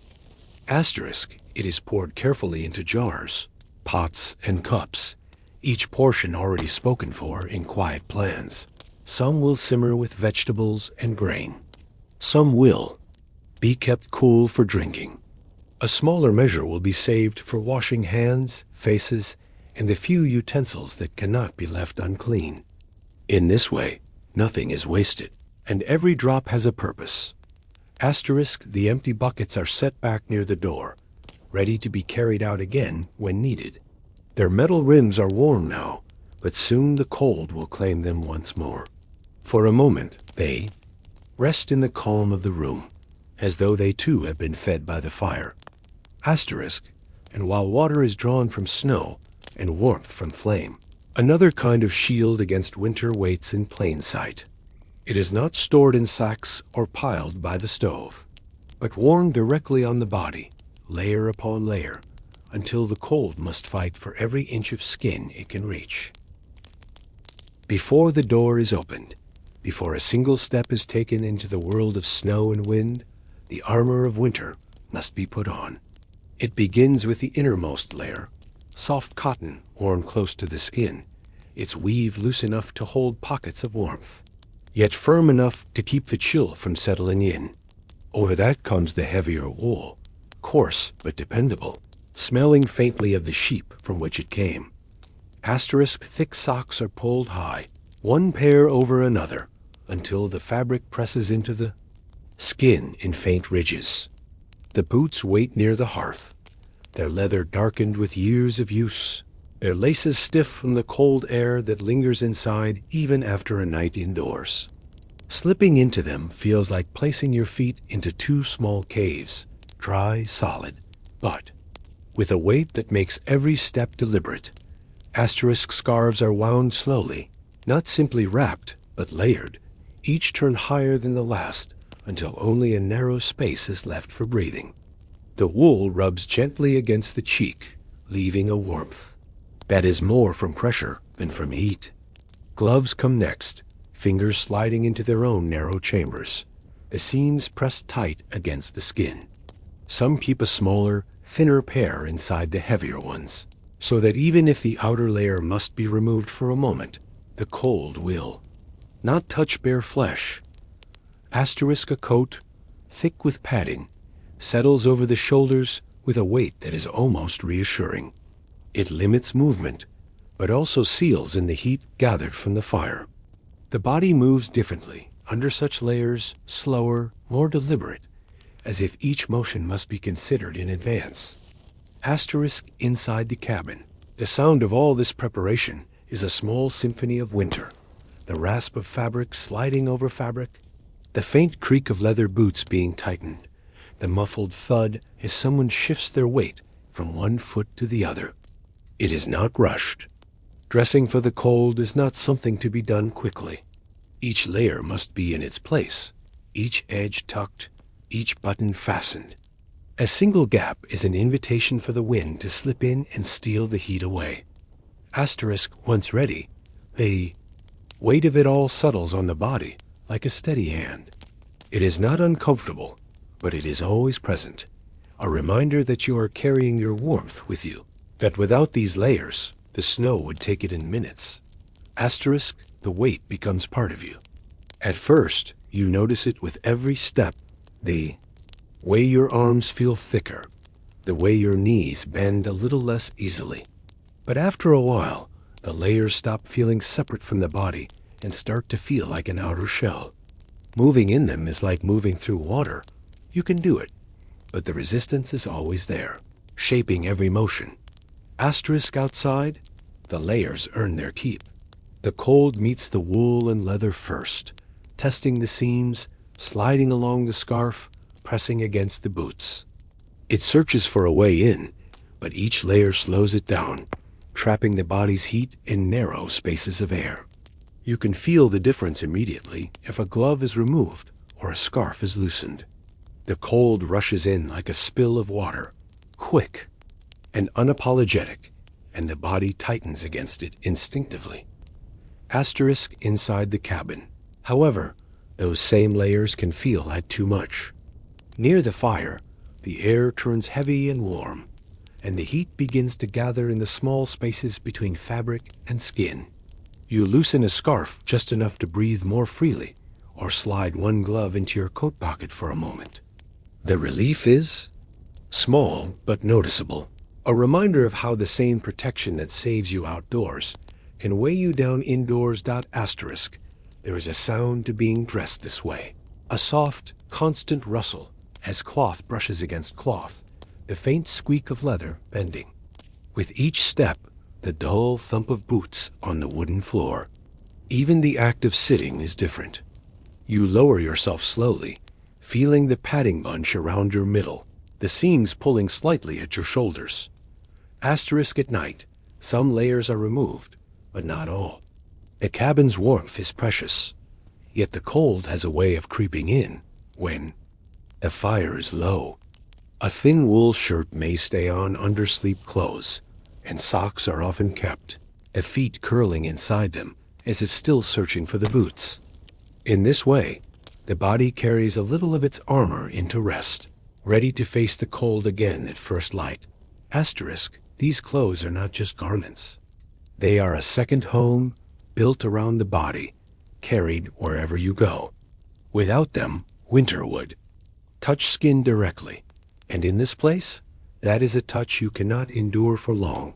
Asterisk, it is poured carefully into jars, pots, and cups, each portion already spoken for in quiet plans. Some will simmer with vegetables and grain. Some will be kept cool for drinking. A smaller measure will be saved for washing hands, faces, and the few utensils that cannot be left unclean. In this way, nothing is wasted, and every drop has a purpose. Asterisk, the empty buckets are set back near the door, ready to be carried out again when needed. Their metal rims are warm now, but soon the cold will claim them once more. For a moment, they rest in the calm of the room, as though they too have been fed by the fire. Asterisk, and while water is drawn from snow and warmth from flame, another kind of shield against winter waits in plain sight. It is not stored in sacks or piled by the stove, but worn directly on the body, layer upon layer, until the cold must fight for every inch of skin it can reach. Before the door is opened, before a single step is taken into the world of snow and wind, the armor of winter must be put on. It begins with the innermost layer, soft cotton worn close to the skin, its weave loose enough to hold pockets of warmth, yet firm enough to keep the chill from settling in. Over that comes the heavier wool, coarse but dependable, smelling faintly of the sheep from which it came. Asterisk, thick socks are pulled high, one pair over another, until the fabric presses into the skin in faint ridges. The boots wait near the hearth, their leather darkened with years of use, their laces stiff from the cold air that lingers inside even after a night indoors. Slipping into them feels like placing your feet into two small caves, dry, solid, but with a weight that makes every step deliberate. Asterisk scarves are wound slowly, not simply wrapped, but layered, each turned higher than the last, until only a narrow space is left for breathing. The wool rubs gently against the cheek, leaving a warmth that is more from pressure than from heat. Gloves come next, fingers sliding into their own narrow chambers, the seams pressed tight against the skin. Some keep a smaller, thinner pair inside the heavier ones, so that even if the outer layer must be removed for a moment, the cold will not touch bare flesh. Asterisk, a coat, thick with padding, settles over the shoulders with a weight that is almost reassuring. It limits movement, but also seals in the heat gathered from the fire. The body moves differently under such layers, slower, more deliberate, as if each motion must be considered in advance. Asterisk, inside the cabin, the sound of all this preparation is a small symphony of winter, the rasp of fabric sliding over fabric, the faint creak of leather boots being tightened, The muffled thud as someone shifts their weight from one foot to the other. It is not rushed. Dressing for the cold is not something to be done quickly. Each layer must be in its place, each edge tucked, each button fastened. A single gap is an invitation for the wind to slip in and steal the heat away. Asterisk once ready, the weight of it all settles on the body like a steady hand. It is not uncomfortable, but it is always present, a reminder that you are carrying your warmth with you, that without these layers, the snow would take it in minutes. Asterisk, the weight becomes part of you. At first, you notice it with every step, the way your arms feel thicker, the way your knees bend a little less easily. But after a while, the layers stop feeling separate from the body and start to feel like an outer shell. Moving in them is like moving through water. You can do it, but the resistance is always there, shaping every motion. Asterisk outside, the layers earn their keep. The cold meets the wool and leather first, testing the seams, sliding along the scarf, pressing against the boots. It searches for a way in, but each layer slows it down, trapping the body's heat in narrow spaces of air. You can feel the difference immediately if a glove is removed or a scarf is loosened. The cold rushes in like a spill of water, quick and unapologetic, and the body tightens against it instinctively. Asterisk inside the cabin. However, those same layers can feel like too much. Near the fire, the air turns heavy and warm, and the heat begins to gather in the small spaces between fabric and skin. You loosen a scarf just enough to breathe more freely, or slide one glove into your coat pocket for a moment. The relief is small but noticeable, a reminder of how the same protection that saves you outdoors can weigh you down indoors. Asterisk, there is a sound to being dressed this way, a soft, constant rustle as cloth brushes against cloth, the faint squeak of leather bending. With each step, the dull thump of boots on the wooden floor. Even the act of sitting is different. You lower yourself slowly, feeling the padding bunch around your middle, the seams pulling slightly at your shoulders. Asterisk at night, some layers are removed, but not all. The cabin's warmth is precious, yet the cold has a way of creeping in when the fire is low. A thin wool shirt may stay on under sleep clothes, and socks are often kept, a feet curling inside them as if still searching for the boots. In this way, the body carries a little of its armor into rest, ready to face the cold again at first light. Asterisk, these clothes are not just garments. They are a second home built around the body, carried wherever you go. Without them, winter would touch skin directly, and in this place, that is a touch you cannot endure for long.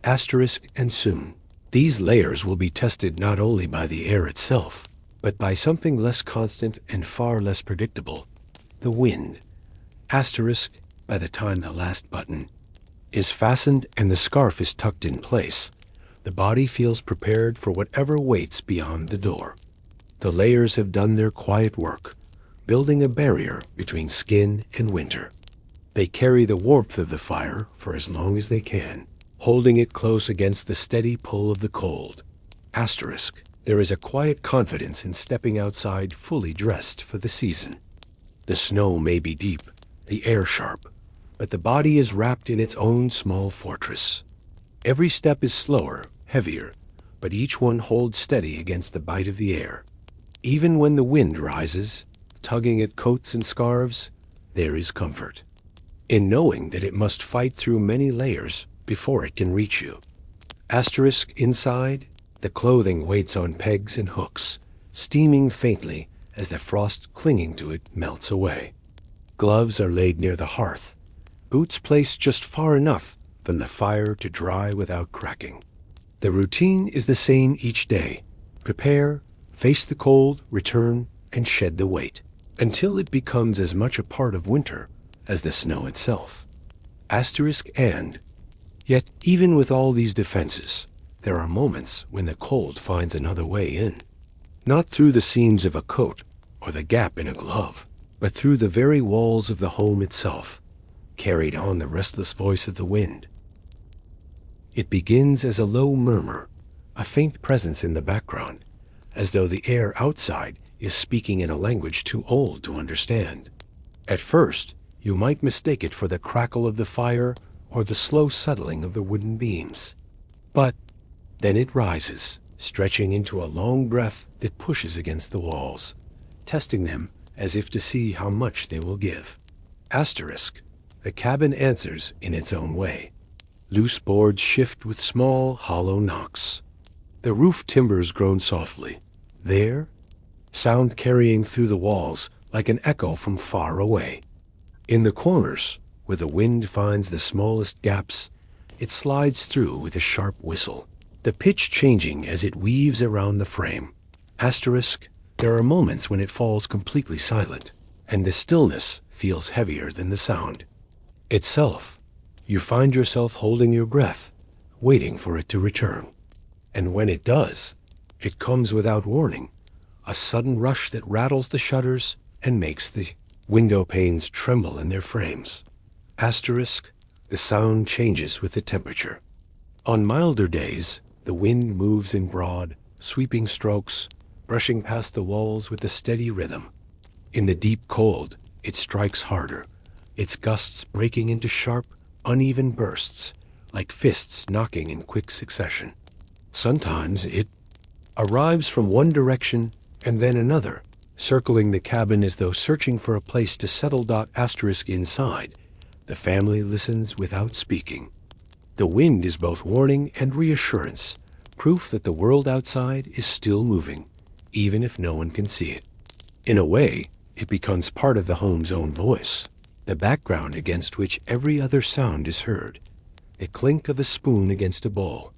Asterisk and soon. These layers will be tested not only by the air itself, but by something less constant and far less predictable, the wind. Asterisk, by the time the last button is fastened and the scarf is tucked in place, the body feels prepared for whatever waits beyond the door. The layers have done their quiet work, building a barrier between skin and winter. They carry the warmth of the fire for as long as they can, holding it close against the steady pull of the cold. Asterisk, there is a quiet confidence in stepping outside fully dressed for the season. The snow may be deep, the air sharp, but the body is wrapped in its own small fortress. Every step is slower, heavier, but each one holds steady against the bite of the air. Even when the wind rises, tugging at coats and scarves, there is comfort in knowing that it must fight through many layers before it can reach you. Asterisk inside, the clothing waits on pegs and hooks, steaming faintly as the frost clinging to it melts away. Gloves are laid near the hearth, boots placed just far enough from the fire to dry without cracking. The routine is the same each day. Prepare, face the cold, return, and shed the weight, until it becomes as much a part of winter as the snow itself. Asterisk and, yet even with all these defenses, there are moments when the cold finds another way in. Not through the seams of a coat or the gap in a glove, but through the very walls of the home itself, carried on the restless voice of the wind. It begins as a low murmur, a faint presence in the background, as though the air outside is speaking in a language too old to understand. At first, you might mistake it for the crackle of the fire or the slow settling of the wooden beams. But then it rises, stretching into a long breath that pushes against the walls, testing them as if to see how much they will give. Asterisk. The cabin answers in its own way. Loose boards shift with small, hollow knocks. The roof timbers groan softly. There, sound carrying through the walls like an echo from far away. In the corners, where the wind finds the smallest gaps, it slides through with a sharp whistle, the pitch changing as it weaves around the frame. Asterisk. There are moments when it falls completely silent, and the stillness feels heavier than the sound itself. You find yourself holding your breath, waiting for it to return. And when it does, it comes without warning, a sudden rush that rattles the shutters and makes the window panes tremble in their frames. Asterisk. The sound changes with the temperature. On milder days, the wind moves in broad, sweeping strokes, brushing past the walls with a steady rhythm. In the deep cold, it strikes harder, its gusts breaking into sharp, uneven bursts, like fists knocking in quick succession. Sometimes it arrives from one direction and then another, circling the cabin as though searching for a place to settle. Asterisk. Inside, the family listens without speaking. The wind is both warning and reassurance, proof that the world outside is still moving, even if no one can see it. In a way, it becomes part of the home's own voice, the background against which every other sound is heard. A clink of a spoon against a bowl,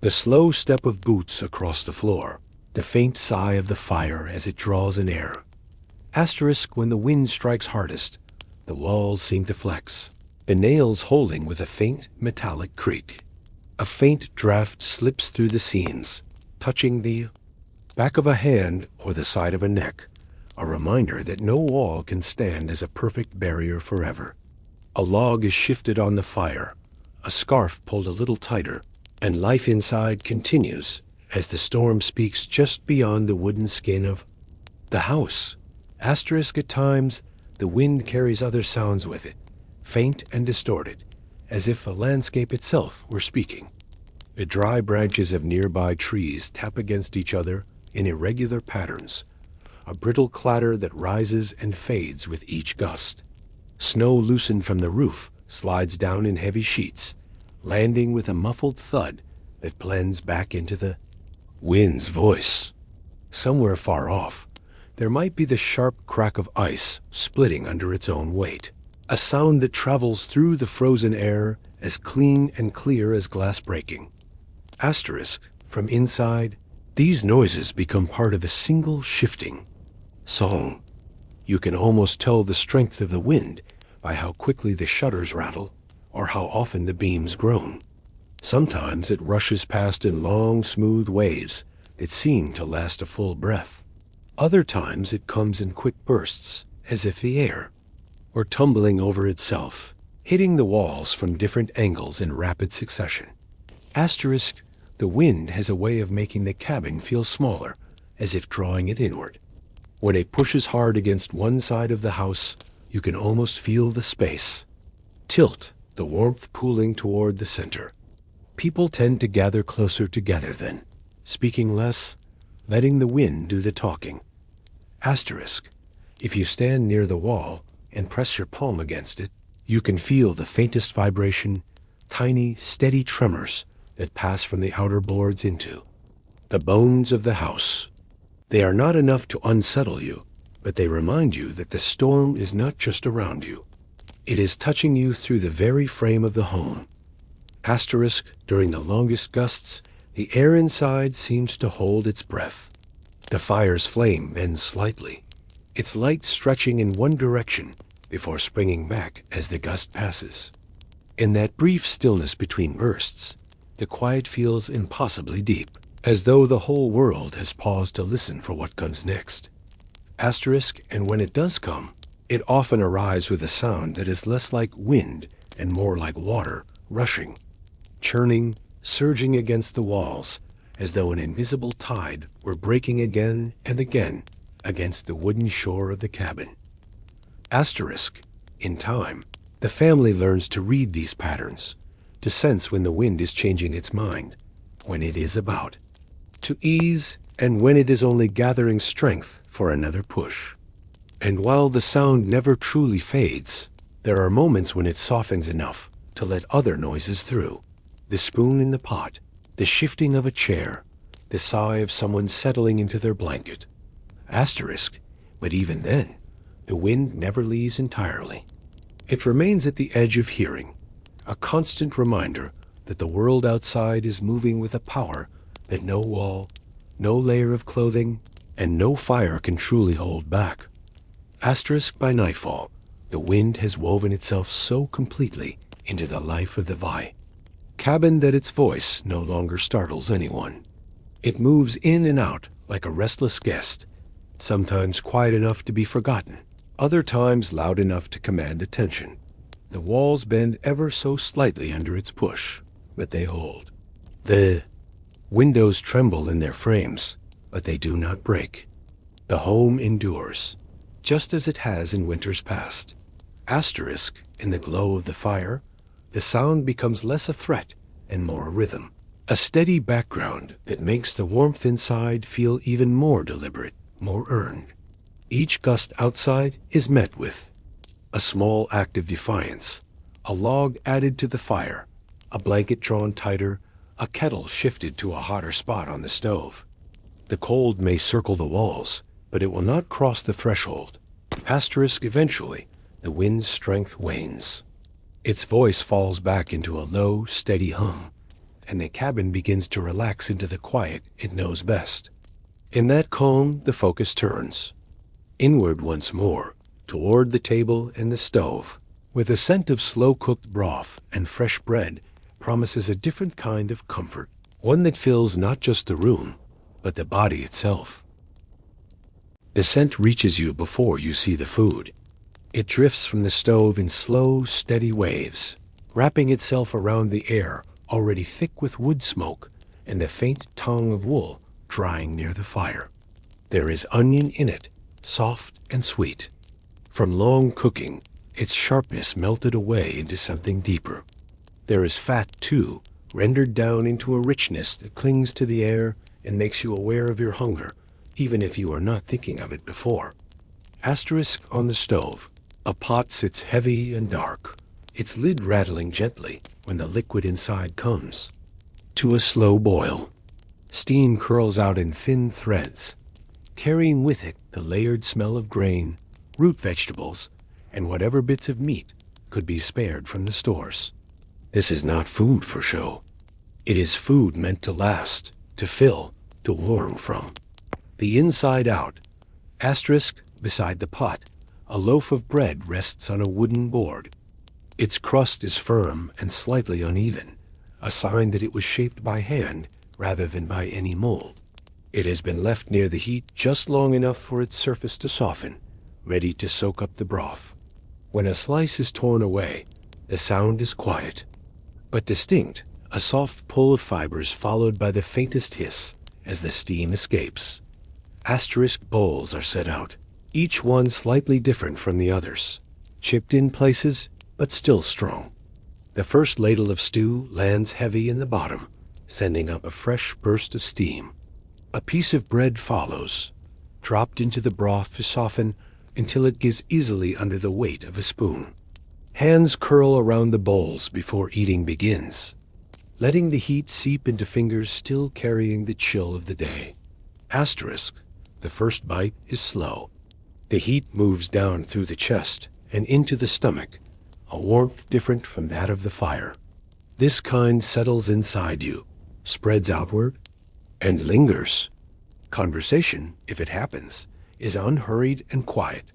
the slow step of boots across the floor, the faint sigh of the fire as it draws in air. Asterisk. When the wind strikes hardest, the walls seem to flex, the nails holding with a faint metallic creak. A faint draft slips through the seams, touching the back of a hand or the side of a neck, a reminder that no wall can stand as a perfect barrier forever. A log is shifted on the fire, a scarf pulled a little tighter, and life inside continues as the storm speaks just beyond the wooden skin of the house. Asterisk. At times, the wind carries other sounds with it, faint and distorted, as if the landscape itself were speaking. The dry branches of nearby trees tap against each other in irregular patterns, a brittle clatter that rises and fades with each gust. Snow loosened from the roof slides down in heavy sheets, landing with a muffled thud that blends back into the wind's voice. Somewhere far off, there might be the sharp crack of ice splitting under its own weight, a sound that travels through the frozen air as clean and clear as glass breaking. Asterisk. From inside, these noises become part of a single shifting song. You can almost tell the strength of the wind by how quickly the shutters rattle or how often the beams groan. Sometimes it rushes past in long, smooth waves that seem to last a full breath. Other times it comes in quick bursts, as if the air were tumbling over itself, hitting the walls from different angles in rapid succession. Asterisk. The wind has a way of making the cabin feel smaller, as if drawing it inward. When it pushes hard against one side of the house, you can almost feel the space tilt, the warmth pooling toward the center. People tend to gather closer together then, speaking less, letting the wind do the talking. Asterisk. If you stand near the wall and press your palm against it, you can feel the faintest vibration, tiny, steady tremors that pass from the outer boards into the bones of the house. They are not enough to unsettle you, but they remind you that the storm is not just around you. It is touching you through the very frame of the home. Asterisk. During the longest gusts, the air inside seems to hold its breath. The fire's flame bends slightly, its light stretching in one direction before springing back as the gust passes. In that brief stillness between bursts, the quiet feels impossibly deep, as though the whole world has paused to listen for what comes next. Asterisk. And when it does come, It often arrives with a sound that is less like wind and more like water rushing, churning, surging against the walls, as though an invisible tide were breaking again and again against the wooden shore of the cabin. Asterisk. In time, the family learns to read these patterns, to sense when the wind is changing its mind, when it is about to ease, and when it is only gathering strength for another push. And while the sound never truly fades, there are moments when it softens enough to let other noises through. The spoon in the pot, the shifting of a chair, the sigh of someone settling into their blanket. Asterisk. But even then, the wind never leaves entirely. It remains at the edge of hearing, a constant reminder that the world outside is moving with a power that no wall, no layer of clothing, and no fire can truly hold back. Asterisk. By nightfall, the wind has woven itself so completely into the life of the cabin that its voice no longer startles anyone. It moves in and out like a restless guest, sometimes quiet enough to be forgotten, other times loud enough to command attention. The walls bend ever so slightly under its push, but they hold. The windows tremble in their frames, but they do not break. The home endures, just as it has in winters past. Asterisk. In the glow of the fire, the sound becomes less a threat and more a rhythm, a steady background that makes the warmth inside feel even more deliberate, more earned. Each gust outside is met with a small act of defiance, a log added to the fire, a blanket drawn tighter, a kettle shifted to a hotter spot on the stove. The cold may circle the walls, but it will not cross the threshold. Asterisk. Eventually, the wind's strength wanes. Its voice falls back into a low, steady hum, and the cabin begins to relax into the quiet it knows best. In that calm, the focus turns inward once more, toward the table and the stove, where the scent of slow-cooked broth and fresh bread promises a different kind of comfort, one that fills not just the room, but the body itself. The scent reaches you before you see the food. It drifts from the stove in slow, steady waves, wrapping itself around the air already thick with wood smoke and the faint tongue of wool drying near the fire. There is onion in it, soft and sweet. From long cooking, its sharpness melted away into something deeper. There is fat, too, rendered down into a richness that clings to the air and makes you aware of your hunger, even if you are not thinking of it before. Asterisk. On the stove, a pot sits heavy and dark, its lid rattling gently when the liquid inside comes to a slow boil. Steam curls out in thin threads, carrying with it the layered smell of grain, root vegetables, and whatever bits of meat could be spared from the stores. This is not food for show. It is food meant to last, to fill, to warm from. The inside out. Asterisk. Beside the pot, a loaf of bread rests on a wooden board. Its crust is firm and slightly uneven, a sign that it was shaped by hand rather than by any mold. It has been left near the heat just long enough for its surface to soften, ready to soak up the broth. When a slice is torn away, the sound is quiet, but distinct, a soft pull of fibers followed by the faintest hiss as the steam escapes. Asterisk. Bowls are set out, each one slightly different from the others, chipped in places, but still strong. The first ladle of stew lands heavy in the bottom, sending up a fresh burst of steam. A piece of bread follows, dropped into the broth to soften until it gives easily under the weight of a spoon. Hands curl around the bowls before eating begins, letting the heat seep into fingers still carrying the chill of the day. Asterisk. The first bite is slow. The heat moves down through the chest and into the stomach, a warmth different from that of the fire. This kind settles inside you, spreads outward, and lingers. Conversation, if it happens, is unhurried and quiet,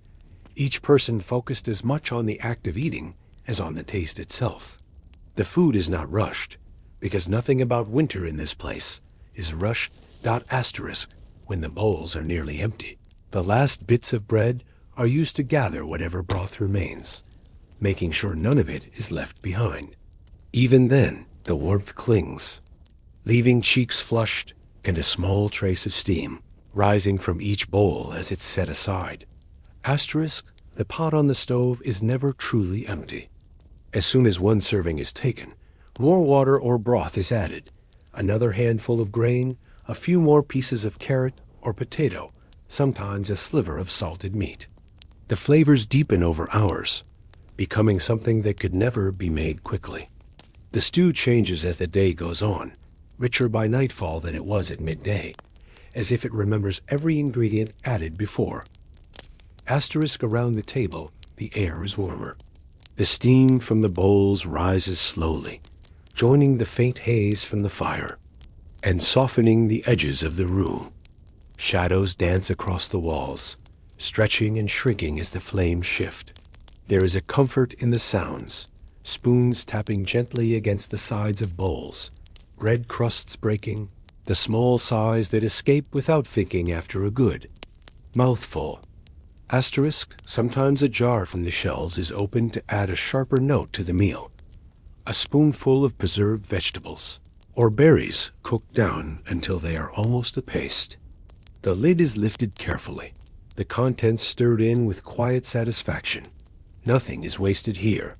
each person focused as much on the act of eating as on the taste itself. The food is not rushed, because nothing about winter in this place is rushed. Asterisk. When the bowls are nearly empty, the last bits of bread are used to gather whatever broth remains, making sure none of it is left behind. Even then, the warmth clings, leaving cheeks flushed and a small trace of steam rising from each bowl as it's set aside. Asterisk, the pot on the stove is never truly empty. As soon as one serving is taken, more water or broth is added, another handful of grain, a few more pieces of carrot or potato, sometimes a sliver of salted meat. The flavors deepen over hours, becoming something that could never be made quickly. The stew changes as the day goes on, richer by nightfall than it was at midday, as if it remembers every ingredient added before. Asterisk, around the table, the air is warmer. The steam from the bowls rises slowly, joining the faint haze from the fire, and softening the edges of the room. Shadows dance across the walls, stretching and shrinking as the flames shift. There is a comfort in the sounds, spoons tapping gently against the sides of bowls, bread crusts breaking, the small sighs that escape without thinking after a good mouthful. Asterisk, sometimes a jar from the shelves is opened to add a sharper note to the meal. A spoonful of preserved vegetables, or berries cooked down until they are almost a paste. The lid is lifted carefully, the contents stirred in with quiet satisfaction. Nothing is wasted here.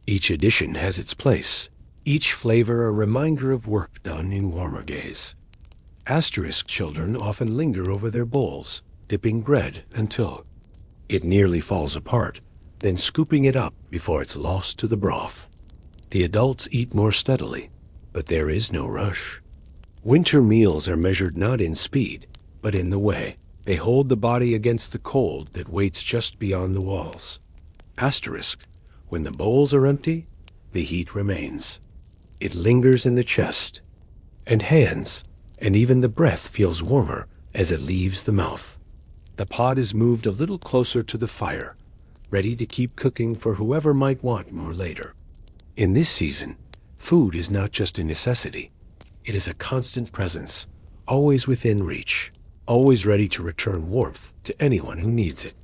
Each addition has its place, each flavor a reminder of work done in warmer days. Asterisk, children often linger over their bowls, dipping bread until it nearly falls apart, then scooping it up before it's lost to the broth. The adults eat more steadily, but there is no rush. Winter meals are measured not in speed, but in the way they hold the body against the cold that waits just beyond the walls. Asterisk, when the bowls are empty, the heat remains. It lingers in the chest and hands, and even the breath feels warmer as it leaves the mouth. The pot is moved a little closer to the fire, ready to keep cooking for whoever might want more later. In this season, food is not just a necessity. It is a constant presence, always within reach, always ready to return warmth to anyone who needs it.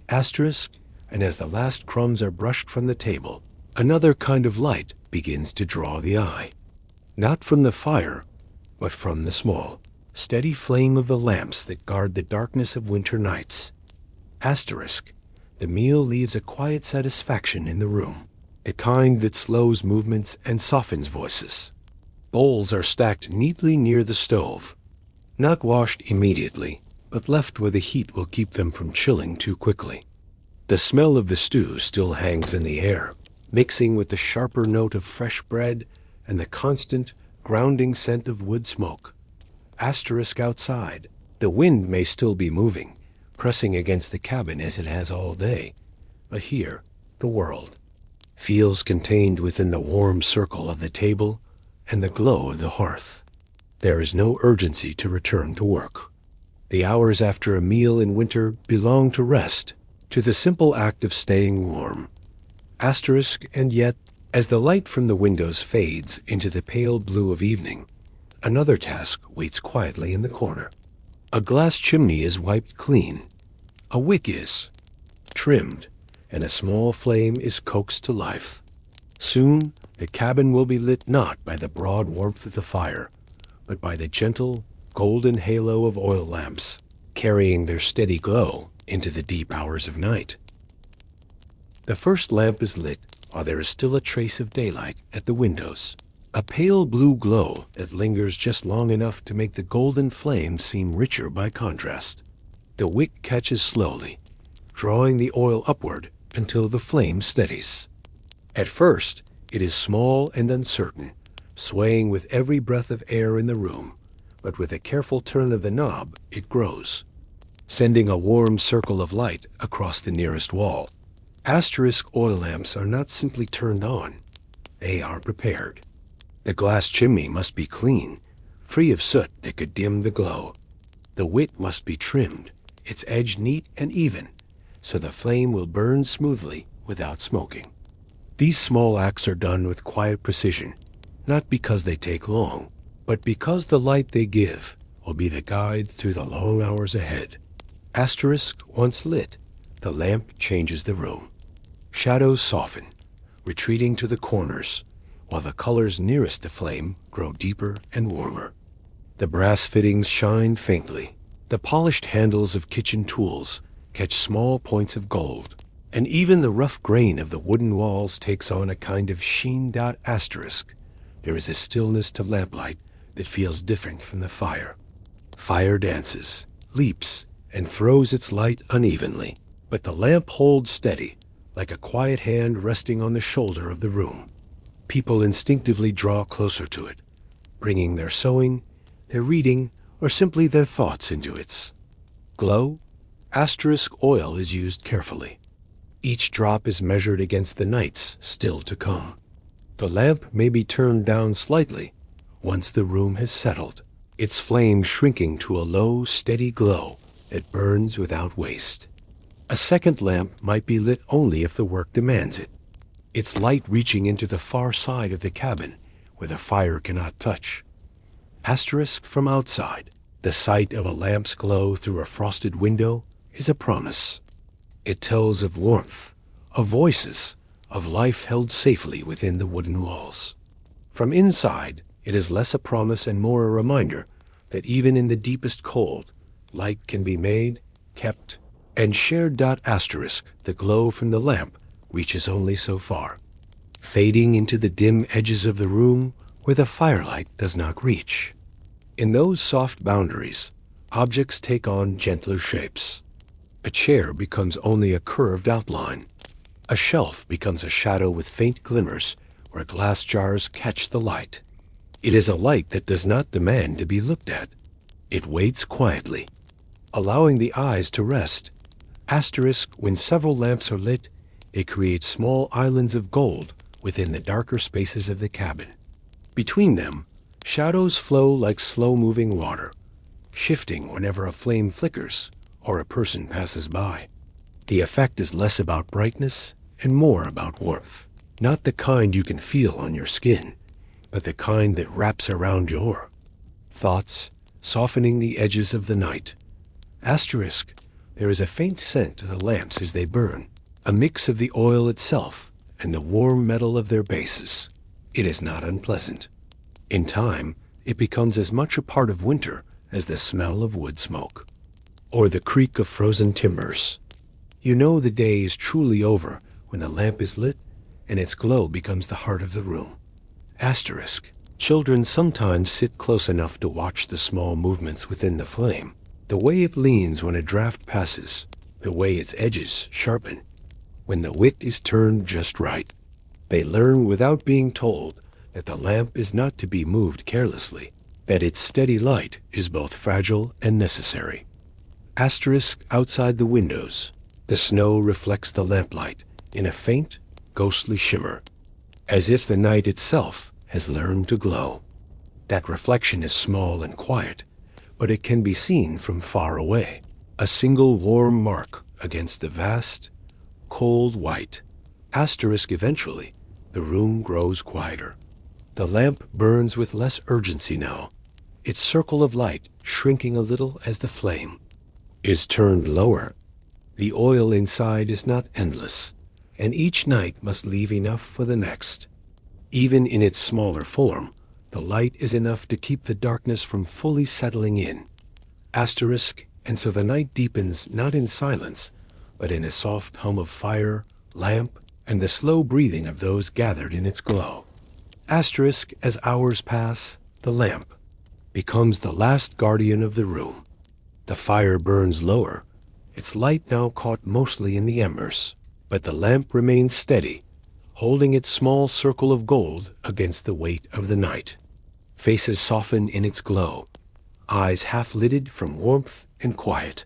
Asterisk, and as the last crumbs are brushed from the table, another kind of light begins to draw the eye. Not from the fire, but from the small, steady flame of the lamps that guard the darkness of winter nights. Asterisk, the meal leaves a quiet satisfaction in the room, a kind that slows movements and softens voices. Bowls are stacked neatly near the stove, not washed immediately, but left where the heat will keep them from chilling too quickly. The smell of the stew still hangs in the air, mixing with the sharper note of fresh bread and the constant, grounding scent of wood smoke. Asterisk, outside, the wind may still be moving, pressing against the cabin as it has all day, but here, the world feels contained within the warm circle of the table and the glow of the hearth. There is no urgency to return to work. The hours after a meal in winter belong to rest, to the simple act of staying warm. Asterisk, and yet, as the light from the windows fades into the pale blue of evening, another task waits quietly in the corner. A glass chimney is wiped clean. A wick is trimmed, and a small flame is coaxed to life. Soon, the cabin will be lit not by the broad warmth of the fire, but by the gentle, golden halo of oil lamps, carrying their steady glow into the deep hours of night. The first lamp is lit while there is still a trace of daylight at the windows, a pale blue glow that lingers just long enough to make the golden flame seem richer by contrast. The wick catches slowly, drawing the oil upward until the flame steadies. At first, it is small and uncertain, swaying with every breath of air in the room, but with a careful turn of the knob, it grows, sending a warm circle of light across the nearest wall. Asterisk, oil lamps are not simply turned on, they are prepared. The glass chimney must be clean, free of soot that could dim the glow. The wick must be trimmed, its edge neat and even, so the flame will burn smoothly without smoking. These small acts are done with quiet precision, not because they take long, but because the light they give will be the guide through the long hours ahead. Asterisk, once lit, the lamp changes the room. Shadows soften, retreating to the corners, while the colors nearest the flame grow deeper and warmer. The brass fittings shine faintly. The polished handles of kitchen tools catch small points of gold, and even the rough grain of the wooden walls takes on a kind of sheen. Asterisk. There is a stillness to lamplight that feels different from the fire. Fire dances, leaps, and throws its light unevenly, but the lamp holds steady, like a quiet hand resting on the shoulder of the room. People instinctively draw closer to it, bringing their sewing, their reading, or simply their thoughts into its glow. Asterisk oil is used carefully. Each drop is measured against the nights still to come. The lamp may be turned down slightly once the room has settled, its flame shrinking to a low, steady glow that burns without waste. A second lamp might be lit only if the work demands it, its light reaching into the far side of the cabin where the fire cannot touch. Asterisk from outside, the sight of a lamp's glow through a frosted window is a promise. It tells of warmth, of voices, of life held safely within the wooden walls. From inside, it is less a promise and more a reminder that even in the deepest cold, light can be made, kept, and shared. Asterisk, the glow from the lamp reaches only so far, fading into the dim edges of the room where the firelight does not reach. In those soft boundaries, objects take on gentler shapes. A chair becomes only a curved outline. A shelf becomes a shadow with faint glimmers where glass jars catch the light. It is a light that does not demand to be looked at. It waits quietly, allowing the eyes to rest. Asterisk, when several lamps are lit, it creates small islands of gold within the darker spaces of the cabin. Between them, shadows flow like slow-moving water, shifting whenever a flame flickers or a person passes by. The effect is less about brightness and more about warmth, not the kind you can feel on your skin, but the kind that wraps around your thoughts, softening the edges of the night. Asterisk, there is a faint scent to the lamps as they burn, a mix of the oil itself and the warm metal of their bases. It is not unpleasant. In time, it becomes as much a part of winter as the smell of wood smoke, or the creak of frozen timbers. You know the day is truly over when the lamp is lit and its glow becomes the heart of the room. Asterisk, children sometimes sit close enough to watch the small movements within the flame, the way it leans when a draft passes, the way its edges sharpen, when the wick is turned just right. They learn without being told that the lamp is not to be moved carelessly, that its steady light is both fragile and necessary. Asterisk, outside the windows, the snow reflects the lamplight in a faint, ghostly shimmer, as if the night itself has learned to glow. That reflection is small and quiet, but it can be seen from far away, a single warm mark against the vast, cold white. Asterisk, eventually, the room grows quieter. The lamp burns with less urgency now, its circle of light shrinking a little as the flame is turned lower. The oil inside is not endless, and each night must leave enough for the next. Even in its smaller form, the light is enough to keep the darkness from fully settling in. Asterisk, and so the night deepens not in silence, but in a soft hum of fire, lamp, and the slow breathing of those gathered in its glow. Asterisk, as hours pass, the lamp becomes the last guardian of the room. The fire burns lower, its light now caught mostly in the embers, but the lamp remains steady, holding its small circle of gold against the weight of the night. Faces soften in its glow, eyes half-lidded from warmth and quiet.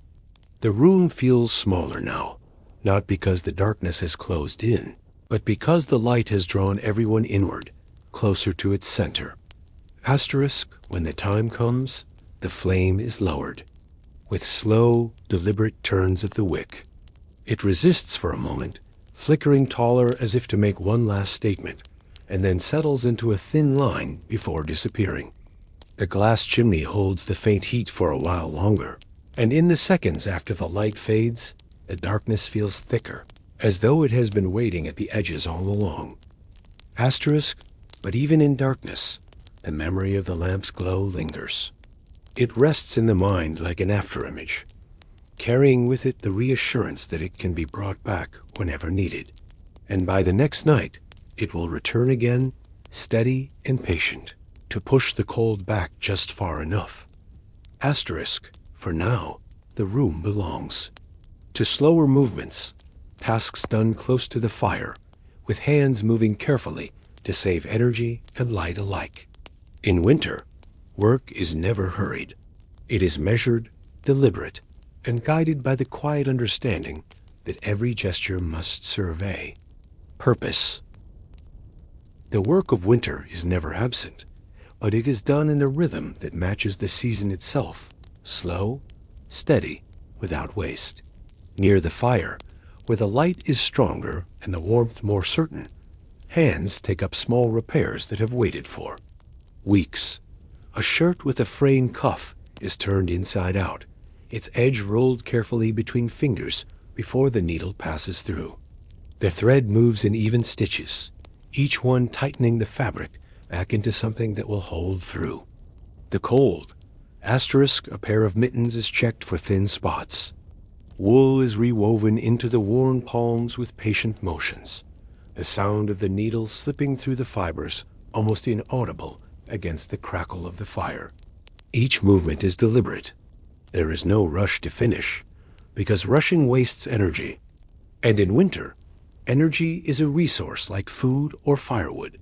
The room feels smaller now, not because the darkness has closed in, but because the light has drawn everyone inward, closer to its center. Asterisk, when the time comes, the flame is lowered, with slow, deliberate turns of the wick. It resists for a moment, flickering taller as if to make one last statement, and then settles into a thin line before disappearing. The glass chimney holds the faint heat for a while longer, and in the seconds after the light fades, the darkness feels thicker, as though it has been waiting at the edges all along. Asterisk, but even in darkness, the memory of the lamp's glow lingers. It rests in the mind like an afterimage, carrying with it the reassurance that it can be brought back whenever needed. And by the next night, it will return again, steady and patient, to push the cold back just far enough. Asterisk, for now, the room belongs to slower movements, tasks done close to the fire, with hands moving carefully to save energy and light alike. In winter, work is never hurried. It is measured, deliberate, and guided by the quiet understanding that every gesture must serve a purpose. The work of winter is never absent, but it is done in a rhythm that matches the season itself, slow, steady, without waste. Near the fire, where the light is stronger and the warmth more certain, hands take up small repairs that have waited for weeks. A shirt with a frayed cuff is turned inside out, its edge rolled carefully between fingers before the needle passes through. The thread moves in even stitches, each one tightening the fabric back into something that will hold through. The cold, asterisk, a pair of mittens is checked for thin spots. Wool is rewoven into the worn palms with patient motions, the sound of the needle slipping through the fibers almost inaudible against the crackle of the fire. Each movement is deliberate. There is no rush to finish, because rushing wastes energy. And in winter, energy is a resource like food or firewood.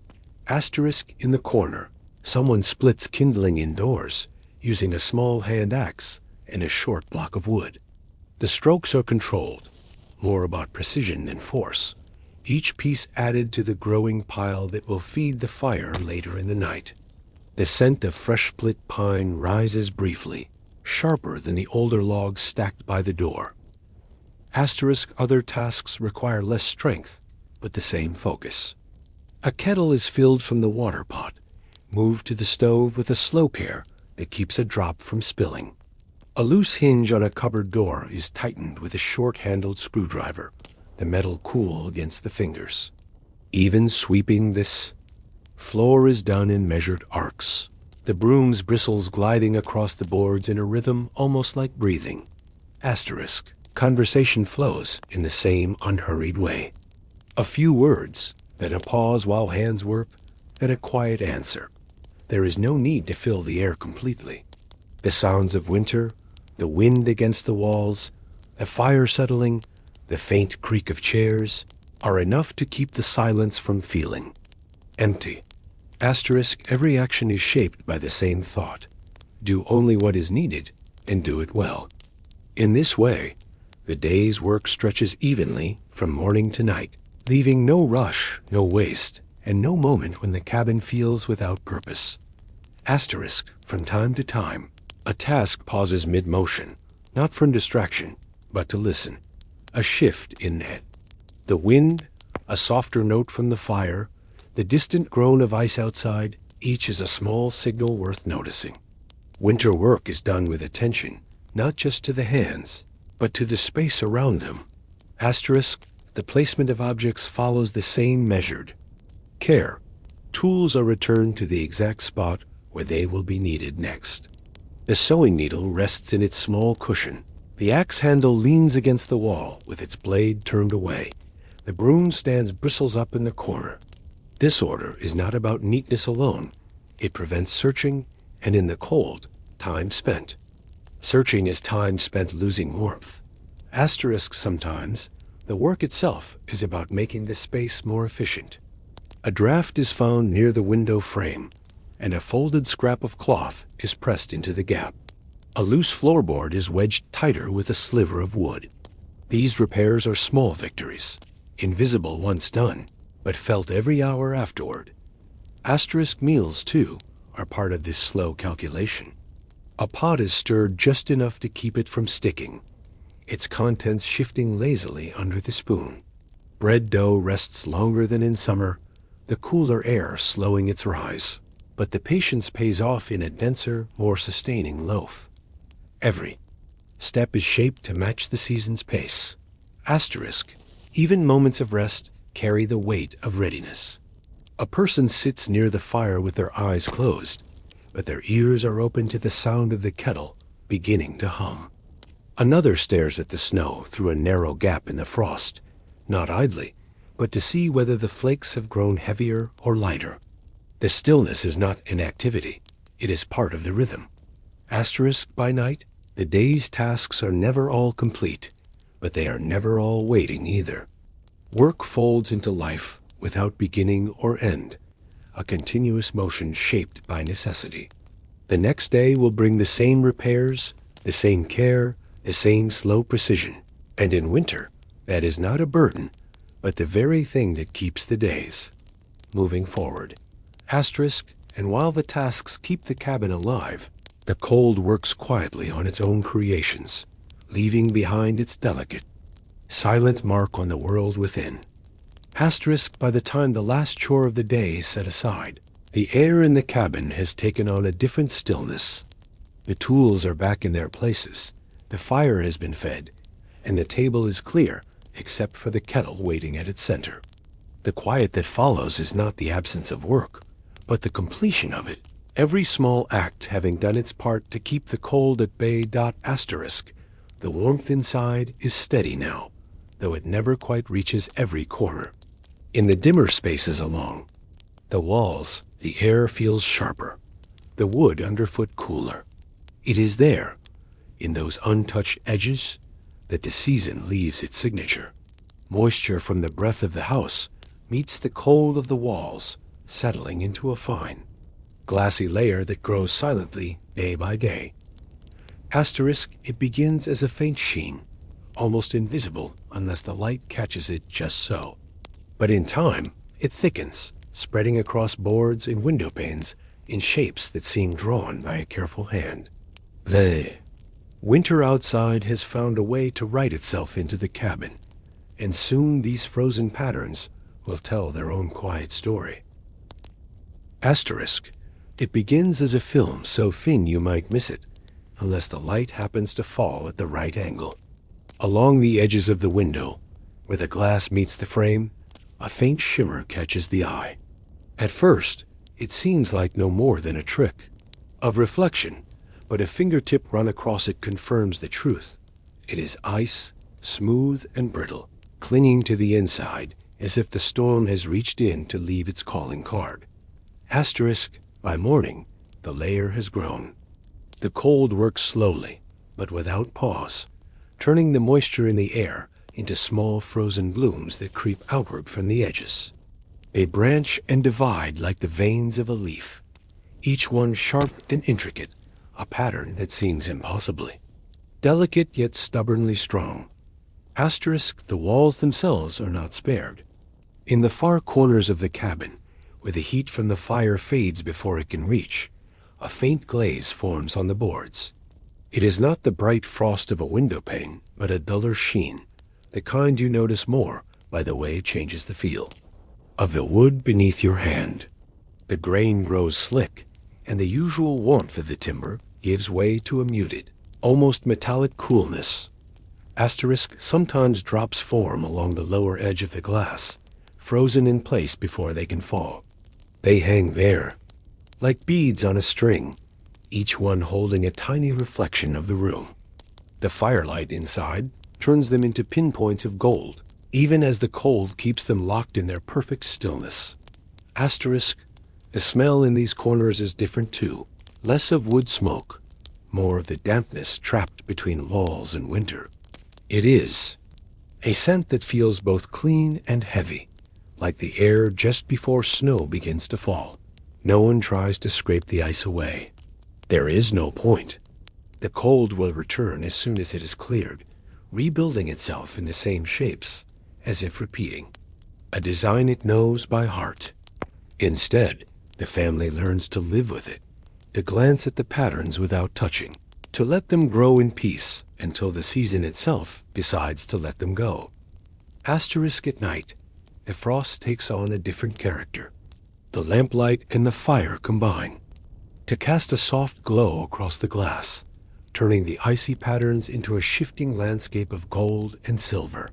Asterisk in the corner, someone splits kindling indoors, using a small hand axe and a short block of wood. The strokes are controlled, more about precision than force, each piece added to the growing pile that will feed the fire later in the night. The scent of fresh split pine rises briefly, sharper than the older logs stacked by the door. Asterisk, other tasks require less strength, but the same focus. A kettle is filled from the water pot, moved to the stove with a slow care that keeps a drop from spilling. A loose hinge on a cupboard door is tightened with a short-handled screwdriver, the metal cool against the fingers. Even sweeping this floor is done in measured arcs, the broom's bristles gliding across the boards in a rhythm almost like breathing. Asterisk, conversation flows in the same unhurried way. A few words, then a pause while hands work, then a quiet answer. There is no need to fill the air completely. The sounds of winter, the wind against the walls, the fire settling, the faint creak of chairs, are enough to keep the silence from feeling empty. Asterisk, every action is shaped by the same thought. Do only what is needed, and do it well. In this way, the day's work stretches evenly from morning to night, leaving no rush, no waste, and no moment when the cabin feels without purpose. Asterisk, from time to time, a task pauses mid-motion, not from distraction, but to listen. A shift in it. The wind, a softer note from the fire, the distant groan of ice outside, each is a small signal worth noticing. Winter work is done with attention, not just to the hands, but to the space around them. Asterisk, the placement of objects follows the same measured care. Tools are returned to the exact spot where they will be needed next. The sewing needle rests in its small cushion. The axe handle leans against the wall with its blade turned away. The broom stands bristles up in the corner. This order is not about neatness alone. It prevents searching, and in the cold, time spent. Searching is time spent losing warmth. Asterisk, sometimes, the work itself is about making the space more efficient. A draft is found near the window frame, and a folded scrap of cloth is pressed into the gap. A loose floorboard is wedged tighter with a sliver of wood. These repairs are small victories, invisible once done, but felt every hour afterward. Asterisk, meals, too, are part of this slow calculation. A pot is stirred just enough to keep it from sticking, its contents shifting lazily under the spoon. Bread dough rests longer than in summer, the cooler air slowing its rise, but the patience pays off in a denser, more sustaining loaf. Every step is shaped to match the season's pace. Asterisk. Even moments of rest carry the weight of readiness. A person sits near the fire with their eyes closed, but their ears are open to the sound of the kettle beginning to hum. Another stares at the snow through a narrow gap in the frost, not idly, but to see whether the flakes have grown heavier or lighter. The stillness is not inactivity, it is part of the rhythm. Asterisk. By night, the day's tasks are never all complete, but they are never all waiting either. Work folds into life without beginning or end, a continuous motion shaped by necessity. The next day will bring the same repairs, the same care, the same slow precision. And in winter, that is not a burden, but the very thing that keeps the days moving forward. Asterisk. And while the tasks keep the cabin alive, the cold works quietly on its own creations, leaving behind its delicate, silent mark on the world within. Asterisk. By the time the last chore of the day is set aside, the air in the cabin has taken on a different stillness. The tools are back in their places, the fire has been fed, and the table is clear except for the kettle waiting at its center. The quiet that follows is not the absence of work, but the completion of it, every small act having done its part to keep the cold at bay. Asterisk. The warmth inside is steady now, though it never quite reaches every corner. In the dimmer spaces along the walls, the air feels sharper, the wood underfoot cooler. It is there, in those untouched edges, that the season leaves its signature. Moisture from the breath of the house meets the cold of the walls, settling into a fine, glassy layer that grows silently day by day. Asterisk. It begins as a faint sheen, almost invisible unless the light catches it just so. But in time, it thickens, spreading across boards and window panes in shapes that seem drawn by a careful hand. The winter outside has found a way to write itself into the cabin, and soon these frozen patterns will tell their own quiet story. Asterisk. It begins as a film so thin you might miss it, unless the light happens to fall at the right angle. Along the edges of the window, where the glass meets the frame, a faint shimmer catches the eye. At first, it seems like no more than a trick of reflection, but a fingertip run across it confirms the truth. It is ice, smooth and brittle, clinging to the inside as if the storm has reached in to leave its calling card. Asterisk. By morning, the layer has grown. The cold works slowly, but without pause, turning the moisture in the air into small frozen blooms that creep outward from the edges. They branch and divide like the veins of a leaf, each one sharp and intricate, a pattern that seems impossibly delicate yet stubbornly strong. Asterisk. The walls themselves are not spared. In the far corners of the cabin, where the heat from the fire fades before it can reach, a faint glaze forms on the boards. It is not the bright frost of a window pane, but a duller sheen, the kind you notice more by the way it changes the feel of the wood beneath your hand. The grain grows slick, and the usual warmth of the timber gives way to a muted, almost metallic coolness. Asterisk. Sometimes drops form along the lower edge of the glass, frozen in place before they can fall. They hang there, like beads on a string, each one holding a tiny reflection of the room. The firelight inside turns them into pinpoints of gold, even as the cold keeps them locked in their perfect stillness. Asterisk. The smell in these corners is different too, less of wood smoke, more of the dampness trapped between walls and winter. It is a scent that feels both clean and heavy, like the air just before snow begins to fall. No one tries to scrape the ice away. There is no point. The cold will return as soon as it is cleared, rebuilding itself in the same shapes, as if repeating a design it knows by heart. Instead, the family learns to live with it, to glance at the patterns without touching, to let them grow in peace until the season itself decides to let them go. Asterisk. At night, the frost takes on a different character. The lamplight and the fire combine to cast a soft glow across the glass, turning the icy patterns into a shifting landscape of gold and silver.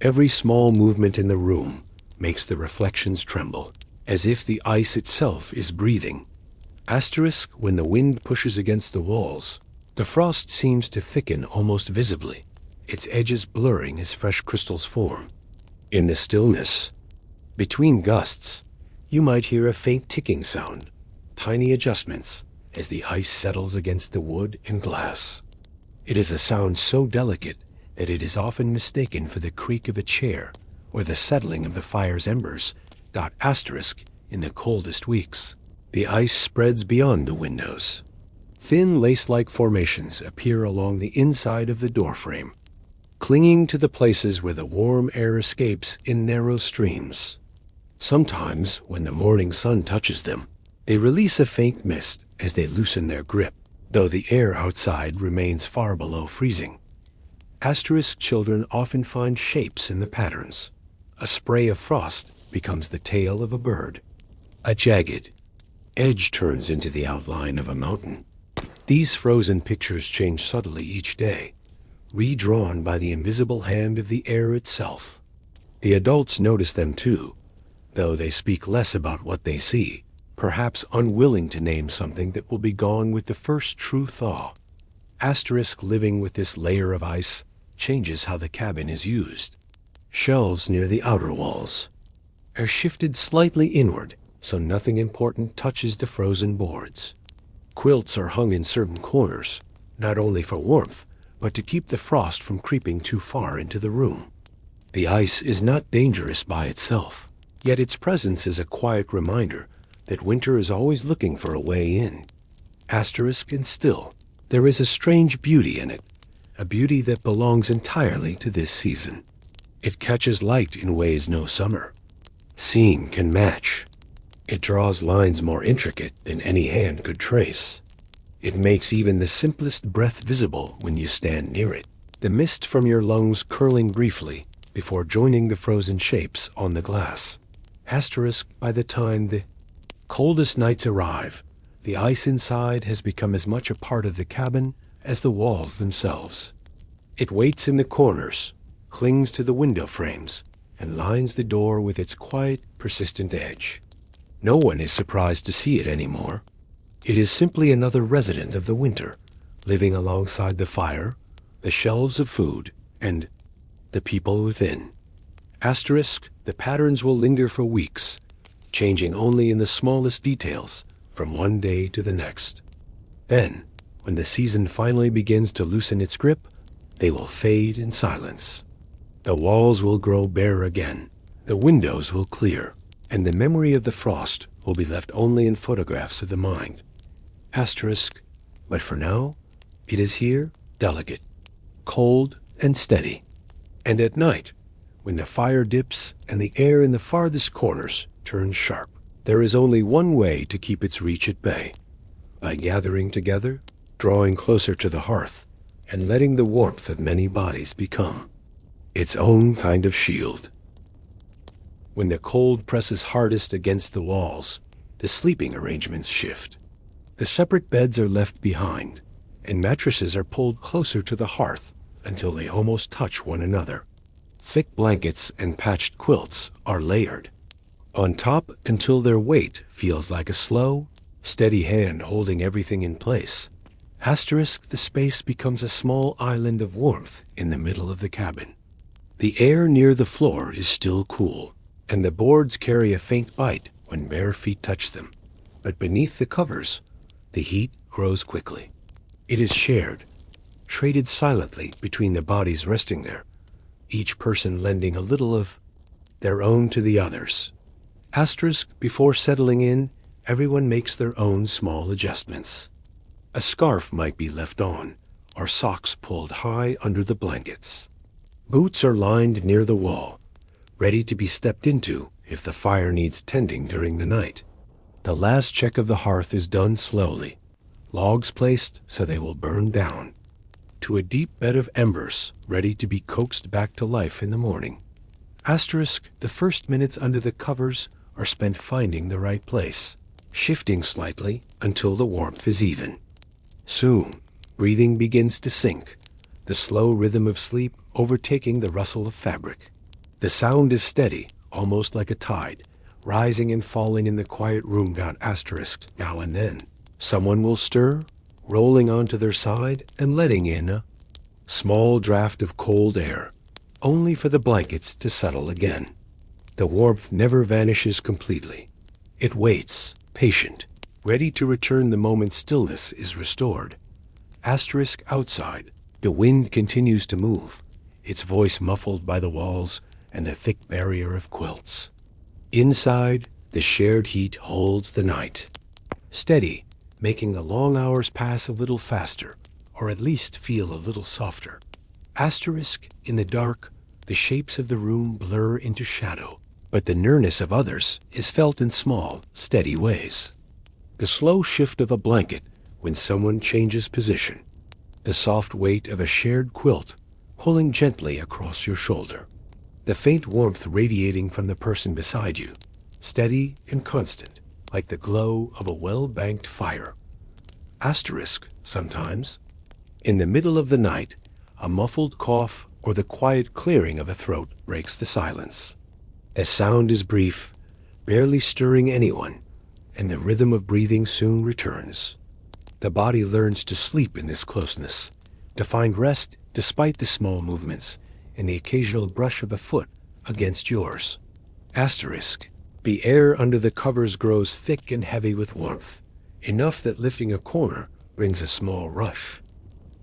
Every small movement in the room makes the reflections tremble, as if the ice itself is breathing. Asterisk, when the wind pushes against the walls, the frost seems to thicken almost visibly, its edges blurring as fresh crystals form. In the stillness, between gusts, you might hear a faint ticking sound, tiny adjustments as the ice settles against the wood and glass. It is a sound so delicate that it is often mistaken for the creak of a chair or the settling of the fire's embers. Asterisk, in the coldest weeks, the ice spreads beyond the windows. Thin lace-like formations appear along the inside of the doorframe, clinging to the places where the warm air escapes in narrow streams. Sometimes, when the morning sun touches them, they release a faint mist as they loosen their grip, though the air outside remains far below freezing. Asterisk, children often find shapes in the patterns. A spray of frost becomes the tail of a bird. A jagged edge turns into the outline of a mountain. These frozen pictures change subtly each day, redrawn by the invisible hand of the air itself. The adults notice them too, though they speak less about what they see, perhaps unwilling to name something that will be gone with the first true thaw. Asterisk, living with this layer of ice changes how the cabin is used. Shelves near the outer walls are shifted slightly inward so nothing important touches the frozen boards. Quilts are hung in certain corners, not only for warmth, but to keep the frost from creeping too far into the room. The ice is not dangerous by itself, yet its presence is a quiet reminder that winter is always looking for a way in. Asterisk, and still, there is a strange beauty in it, a beauty that belongs entirely to this season. It catches light in ways no summer seeing can match. It draws lines more intricate than any hand could trace. It makes even the simplest breath visible when you stand near it, the mist from your lungs curling briefly before joining the frozen shapes on the glass. Asterisk, by the time the coldest nights arrive, the ice inside has become as much a part of the cabin as the walls themselves. It waits in the corners, clings to the window frames, and lines the door with its quiet, persistent edge. No one is surprised to see it anymore. It is simply another resident of the winter, living alongside the fire, the shelves of food, and the people within. Asterisk, the patterns will linger for weeks, changing only in the smallest details from one day to the next. Then, when the season finally begins to loosen its grip, they will fade in silence. The walls will grow bare again, the windows will clear, and the memory of the frost will be left only in photographs of the mind. Asterisk, but for now, it is here, delicate, cold, and steady. And at night, when the fire dips and the air in the farthest corners turns sharp, there is only one way to keep its reach at bay: by gathering together, drawing closer to the hearth, and letting the warmth of many bodies become its own kind of shield. When the cold presses hardest against the walls, the sleeping arrangements shift. The separate beds are left behind, and mattresses are pulled closer to the hearth until they almost touch one another. Thick blankets and patched quilts are layered on top until their weight feels like a slow, steady hand holding everything in place. Asterisk, the space becomes a small island of warmth in the middle of the cabin. The air near the floor is still cool, and the boards carry a faint bite when bare feet touch them. But beneath the covers, the heat grows quickly. It is shared, traded silently between the bodies resting there, each person lending a little of their own to the others. Asterisk, before settling in, everyone makes their own small adjustments. A scarf might be left on, or socks pulled high under the blankets. Boots are lined near the wall, ready to be stepped into if the fire needs tending during the night. The last check of the hearth is done slowly, logs placed so they will burn down to a deep bed of embers ready to be coaxed back to life in the morning. Asterisk, the first minutes under the covers are spent finding the right place, shifting slightly until the warmth is even. Soon, breathing begins to sink, the slow rhythm of sleep overtaking the rustle of fabric. The sound is steady, almost like a tide, rising and falling in the quiet room. Asterisk. Now and then, someone will stir, rolling onto their side and letting in a small draft of cold air, only for the blankets to settle again. The warmth never vanishes completely. It waits, patient, ready to return the moment stillness is restored. Asterisk. Outside, the wind continues to move, its voice muffled by the walls and the thick barrier of quilts. Inside, the shared heat holds the night, steady, making the long hours pass a little faster, or at least feel a little softer. Asterisk. In the dark, the shapes of the room blur into shadow, but the nearness of others is felt in small, steady ways. The slow shift of a blanket when someone changes position, the soft weight of a shared quilt pulling gently across your shoulder, the faint warmth radiating from the person beside you, steady and constant, like the glow of a well-banked fire. Asterisk. Sometimes, in the middle of the night, a muffled cough or the quiet clearing of a throat breaks the silence. A sound is brief, barely stirring anyone, and the rhythm of breathing soon returns. The body learns to sleep in this closeness, to find rest despite the small movements and the occasional brush of a foot against yours. Asterisk. The air under the covers grows thick and heavy with warmth, enough that lifting a corner brings a small rush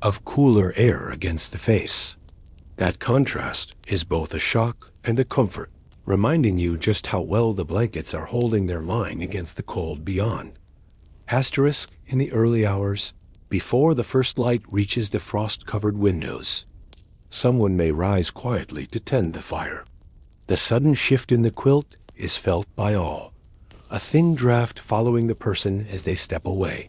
of cooler air against the face. That contrast is both a shock and a comfort, reminding you just how well the blankets are holding their line against the cold beyond. Asterisk. In the early hours, before the first light reaches the frost-covered windows, someone may rise quietly to tend the fire. The sudden shift in the quilt is felt by all, a thin draft following the person as they step away.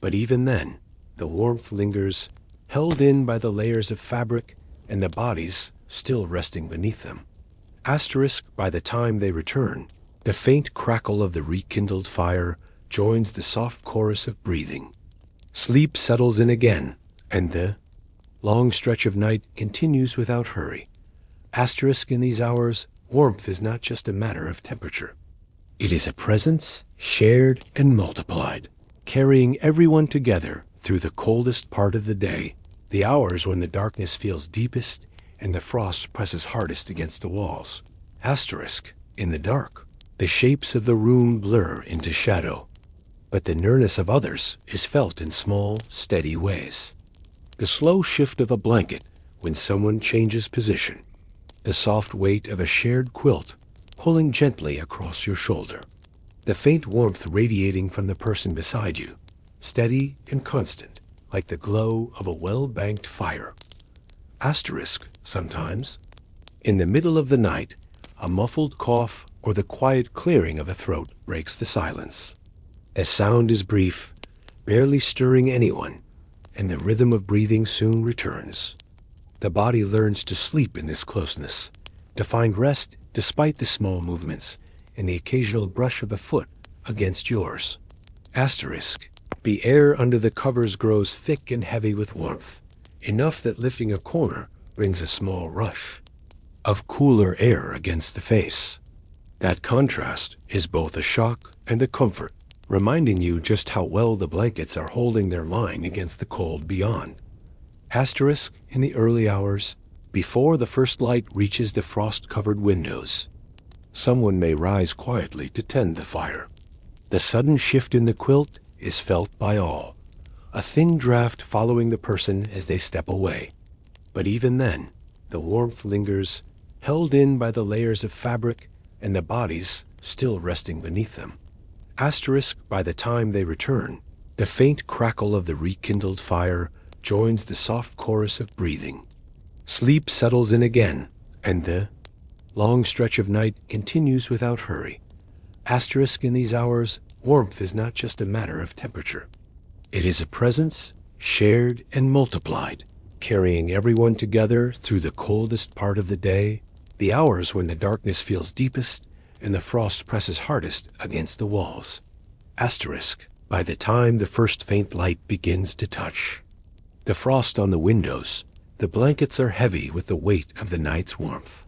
But even then, the warmth lingers, held in by the layers of fabric and the bodies still resting beneath them. Asterisk. By the time they return, the faint crackle of the rekindled fire joins the soft chorus of breathing. Sleep settles in again, and the long stretch of night continues without hurry. Asterisk. In these hours, warmth is not just a matter of temperature. It is a presence shared and multiplied, carrying everyone together through the coldest part of the day, the hours when the darkness feels deepest and the frost presses hardest against the walls. Asterisk. In the dark, the shapes of the room blur into shadow, but the nearness of others is felt in small, steady ways. The slow shift of a blanket when someone changes position, the soft weight of a shared quilt pulling gently across your shoulder, the faint warmth radiating from the person beside you, steady and constant, like the glow of a well-banked fire. Asterisk. Sometimes, in the middle of the night, a muffled cough or the quiet clearing of a throat breaks the silence. A sound is brief, barely stirring anyone, and the rhythm of breathing soon returns. The body learns to sleep in this closeness, to find rest despite the small movements and the occasional brush of a foot against yours. Asterisk. The air under the covers grows thick and heavy with warmth, enough that lifting a corner brings a small rush of cooler air against the face. That contrast is both a shock and a comfort, reminding you just how well the blankets are holding their line against the cold beyond. Asterisk. In the early hours, before the first light reaches the frost-covered windows, someone may rise quietly to tend the fire. The sudden shift in the quilt is felt by all, a thin draft following the person as they step away. But even then, the warmth lingers, held in by the layers of fabric and the bodies still resting beneath them. Asterisk. By the time they return, the faint crackle of the rekindled fire joins the soft chorus of breathing. Sleep settles in again, and the long stretch of night continues without hurry. Asterisk. In these hours, warmth is not just a matter of temperature. It is a presence shared and multiplied, carrying everyone together through the coldest part of the day, the hours when the darkness feels deepest and the frost presses hardest against the walls. Asterisk. By the time the first faint light begins to touch the frost on the windows, the blankets are heavy with the weight of the night's warmth.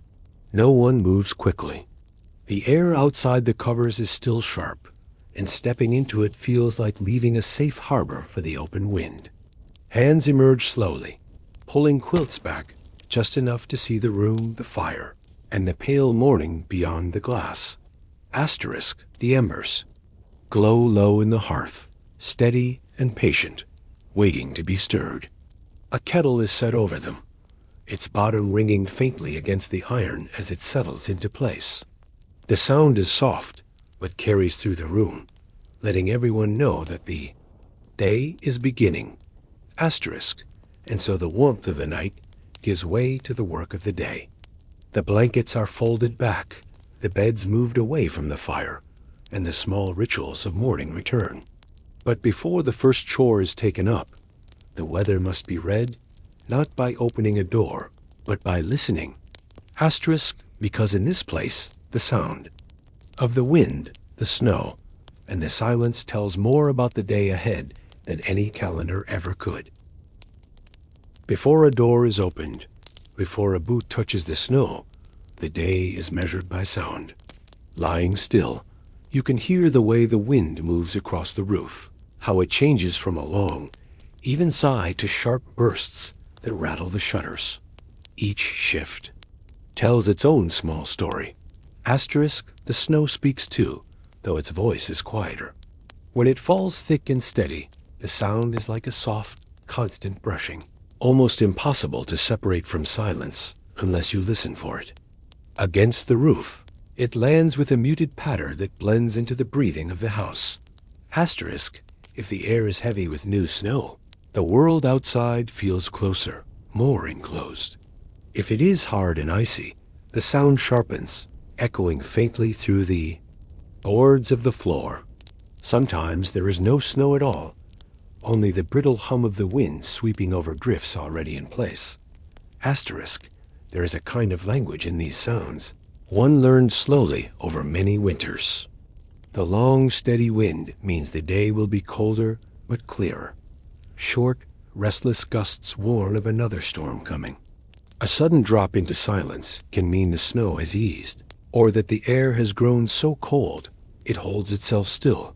No one moves quickly. The air outside the covers is still sharp, and stepping into it feels like leaving a safe harbor for the open wind. Hands emerge slowly, pulling quilts back just enough to see the room, the fire, and the pale morning beyond the glass. Asterisk, the embers glow low in the hearth, steady and patient, waiting to be stirred. A kettle is set over them, its bottom ringing faintly against the iron as it settles into place. The sound is soft, but carries through the room, letting everyone know that the day is beginning. Asterisk, and so the warmth of the night gives way to the work of the day. The blankets are folded back, the beds moved away from the fire, and the small rituals of morning return. But before the first chore is taken up, the weather must be read, not by opening a door, but by listening. Asterisk, because in this place, the sound of the wind, the snow, and the silence tells more about the day ahead than any calendar ever could. Before a door is opened, before a boot touches the snow, the day is measured by sound. Lying still, you can hear the way the wind moves across the roof, how it changes from a long, even sigh to sharp bursts that rattle the shutters. Each shift tells its own small story. Asterisk, the snow speaks too, though its voice is quieter. When it falls thick and steady, the sound is like a soft, constant brushing, almost impossible to separate from silence unless you listen for it. Against the roof, it lands with a muted patter that blends into the breathing of the house. Asterisk, if the air is heavy with new snow, the world outside feels closer, more enclosed. If it is hard and icy, the sound sharpens, echoing faintly through the boards of the floor. Sometimes there is no snow at all, only the brittle hum of the wind sweeping over drifts already in place. Asterisk, there is a kind of language in these sounds, one learned slowly over many winters. The long, steady wind means the day will be colder but clearer. Short, restless gusts warn of another storm coming. A sudden drop into silence can mean the snow has eased, or that the air has grown so cold it holds itself still.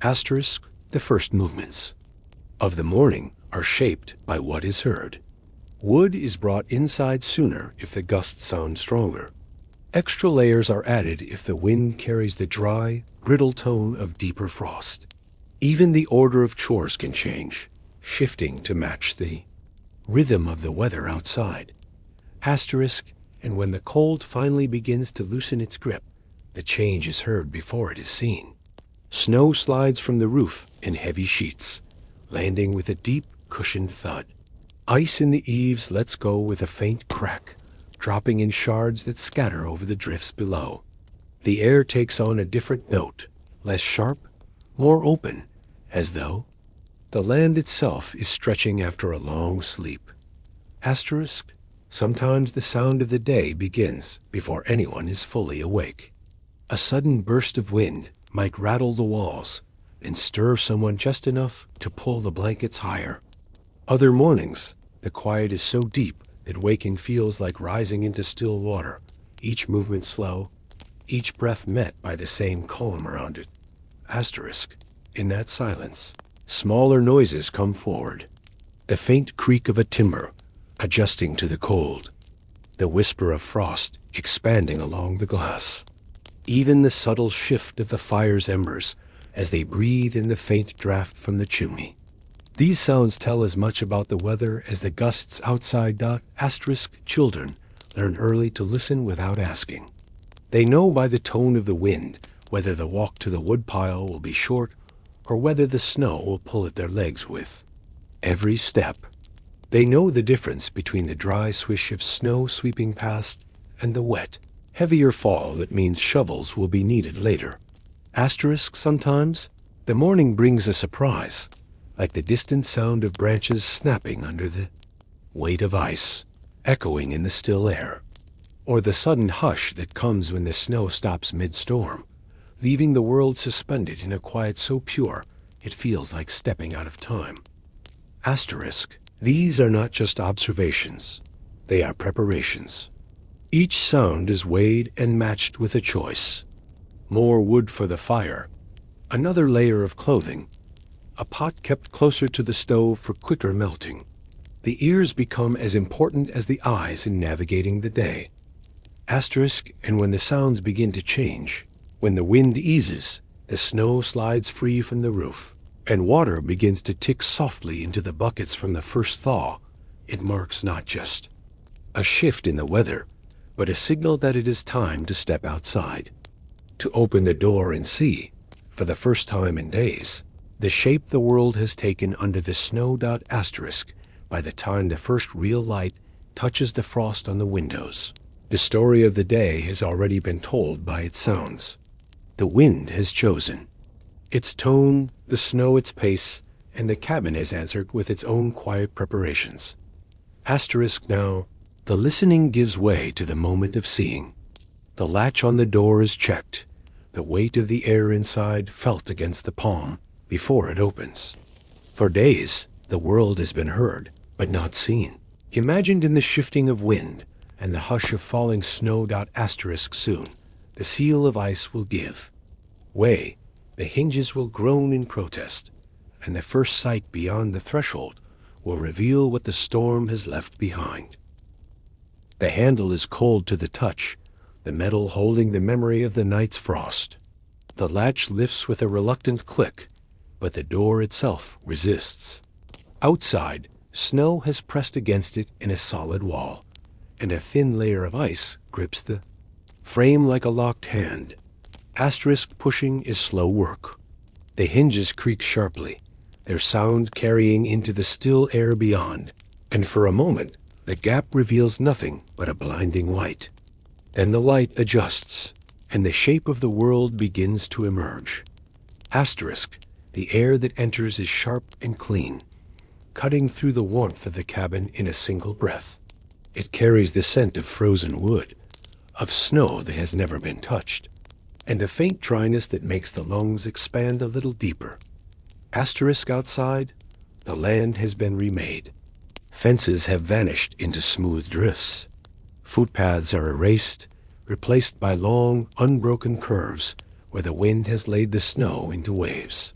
Asterisk, the first movements of the morning are shaped by what is heard. Wood is brought inside sooner if the gusts sound stronger. Extra layers are added if the wind carries the dry, brittle tone of deeper frost. Even the order of chores can change, shifting to match the rhythm of the weather outside. Asterisk, and when the cold finally begins to loosen its grip, the change is heard before it is seen. Snow slides from the roof in heavy sheets, landing with a deep, cushioned thud. Ice in the eaves lets go with a faint crack, dropping in shards that scatter over the drifts below. The air takes on a different note, less sharp, more open, as though the land itself is stretching after a long sleep. Asterisk, sometimes the sound of the day begins before anyone is fully awake. A sudden burst of wind might rattle the walls and stir someone just enough to pull the blankets higher. Other mornings, the quiet is so deep that waking feels like rising into still water, each movement slow, each breath met by the same calm around it. Asterisk, in that silence, smaller noises come forward. The faint creak of a timber adjusting to the cold, the whisper of frost expanding along the glass, even the subtle shift of the fire's embers as they breathe in the faint draft from the chimney. These sounds tell as much about the weather as the gusts outside. Asterisk, children learn early to listen without asking. They know by the tone of the wind whether the walk to the woodpile will be short or whether the snow will pull at their legs with every step. They know the difference between the dry swish of snow sweeping past and the wet, heavier fall that means shovels will be needed later. Asterisk, sometimes the morning brings a surprise, like the distant sound of branches snapping under the weight of ice, echoing in the still air, or the sudden hush that comes when the snow stops mid-storm, leaving the world suspended in a quiet so pure it feels like stepping out of time. Asterisk, these are not just observations, they are preparations. Each sound is weighed and matched with a choice. More wood for the fire, another layer of clothing, a pot kept closer to the stove for quicker melting. The ears become as important as the eyes in navigating the day. Asterisk, and when the sounds begin to change, when the wind eases, the snow slides free from the roof, and water begins to tick softly into the buckets from the first thaw, it marks not just a shift in the weather, but a signal that it is time to step outside, to open the door and see, for the first time in days, the shape the world has taken under the snow. Asterisk, by the time the first real light touches the frost on the windows. The story of the day has already been told by its sounds. The wind has chosen its tone, the snow its pace, and the cabin has answered with its own quiet preparations. Asterisk now, the listening gives way to the moment of seeing. The latch on the door is checked, the weight of the air inside felt against the palm before it opens. For days, the world has been heard, but not seen, imagined in the shifting of wind and the hush of falling snow. Asterisk soon, the seal of ice will give way, the hinges will groan in protest, and the first sight beyond the threshold will reveal what the storm has left behind. The handle is cold to the touch, the metal holding the memory of the night's frost. The latch lifts with a reluctant click, but the door itself resists. Outside, snow has pressed against it in a solid wall, and a thin layer of ice grips the frame like a locked hand. Asterisk pushing is slow work. The hinges creak sharply, their sound carrying into the still air beyond, and for a moment the gap reveals nothing but a blinding white. Then the light adjusts, and the shape of the world begins to emerge. Asterisk, the air that enters is sharp and clean, cutting through the warmth of the cabin in a single breath. It carries the scent of frozen wood, of snow that has never been touched, and a faint dryness that makes the lungs expand a little deeper. Asterisk outside, the land has been remade. Fences have vanished into smooth drifts. Footpaths are erased, replaced by long, unbroken curves where the wind has laid the snow into waves.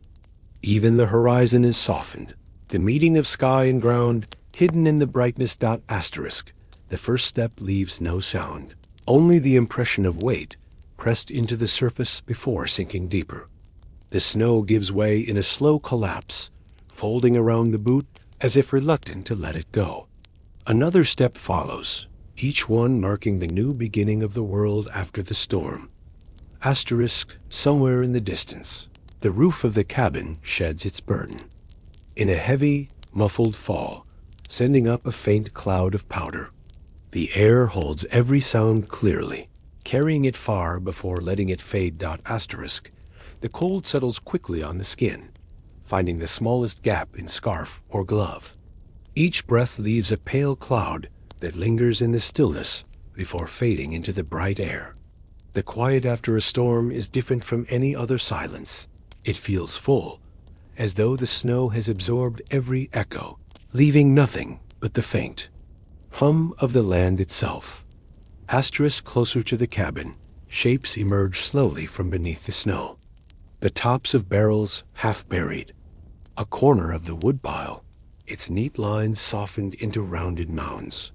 Even the horizon is softened, the meeting of sky and ground hidden in the brightness. Asterisk, the first step leaves no sound, only the impression of weight pressed into the surface before sinking deeper. The snow gives way in a slow collapse, folding around the boot as if reluctant to let it go. Another step follows, each one marking the new beginning of the world after the storm. Asterisk, somewhere in the distance, the roof of the cabin sheds its burden. In a heavy, muffled fall, sending up a faint cloud of powder. The air holds every sound clearly, carrying it far before letting it fade. Asterisk, the cold settles quickly on the skin, finding the smallest gap in scarf or glove. Each breath leaves a pale cloud that lingers in the stillness before fading into the bright air. The quiet after a storm is different from any other silence. It feels full, as though the snow has absorbed every echo, leaving nothing but the faint hum of the land itself. Asterisk closer to the cabin, shapes emerge slowly from beneath the snow. The tops of barrels half buried. A corner of the woodpile, its neat lines softened into rounded mounds.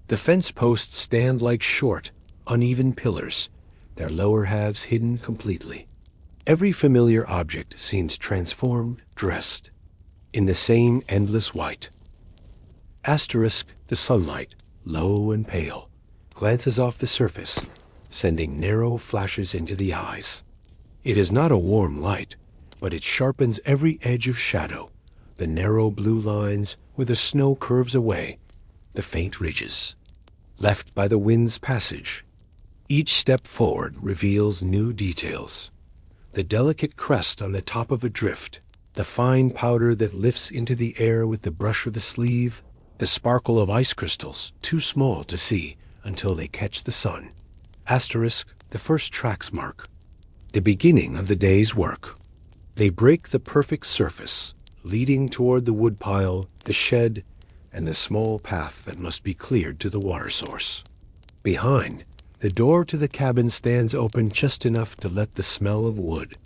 The fence posts stand like short, uneven pillars, their lower halves hidden completely. Every familiar object seems transformed, dressed in the same endless white. Asterisk, the sunlight, low and pale, glances off the surface, sending narrow flashes into the eyes. It is not a warm light, but it sharpens every edge of shadow, the narrow blue lines where the snow curves away, the faint ridges left by the wind's passage. Each step forward reveals new details. The delicate crest on the top of a drift, the fine powder that lifts into the air with the brush of the sleeve, the sparkle of ice crystals too small to see until they catch the sun. Asterisk, the first tracks mark, the beginning of the day's work. They break the perfect surface, leading toward the woodpile, the shed, and the small path that must be cleared to the water source. Behind, the door to the cabin stands open just enough to let the smell of wood,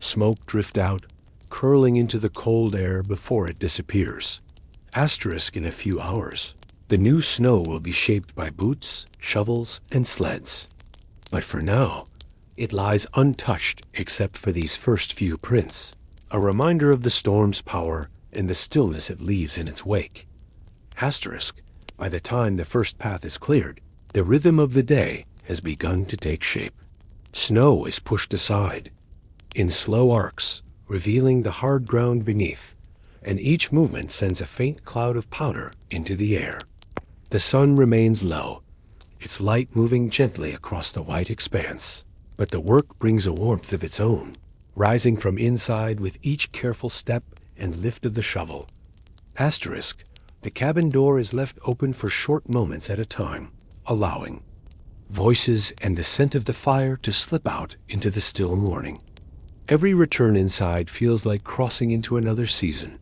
smoke drift out, curling into the cold air before it disappears. Asterisk in a few hours. The new snow will be shaped by boots, shovels, and sleds. But for now, it lies untouched except for these first few prints, a reminder of the storm's power and the stillness it leaves in its wake. Asterisk, by the time the first path is cleared, the rhythm of the day has begun to take shape. Snow is pushed aside, in slow arcs, revealing the hard ground beneath, and each movement sends a faint cloud of powder into the air. The sun remains low, its light moving gently across the white expanse. But the work brings a warmth of its own, rising from inside with each careful step and lift of the shovel. Asterisk, the cabin door is left open for short moments at a time, allowing voices and the scent of the fire to slip out into the still morning. Every return inside feels like crossing into another season,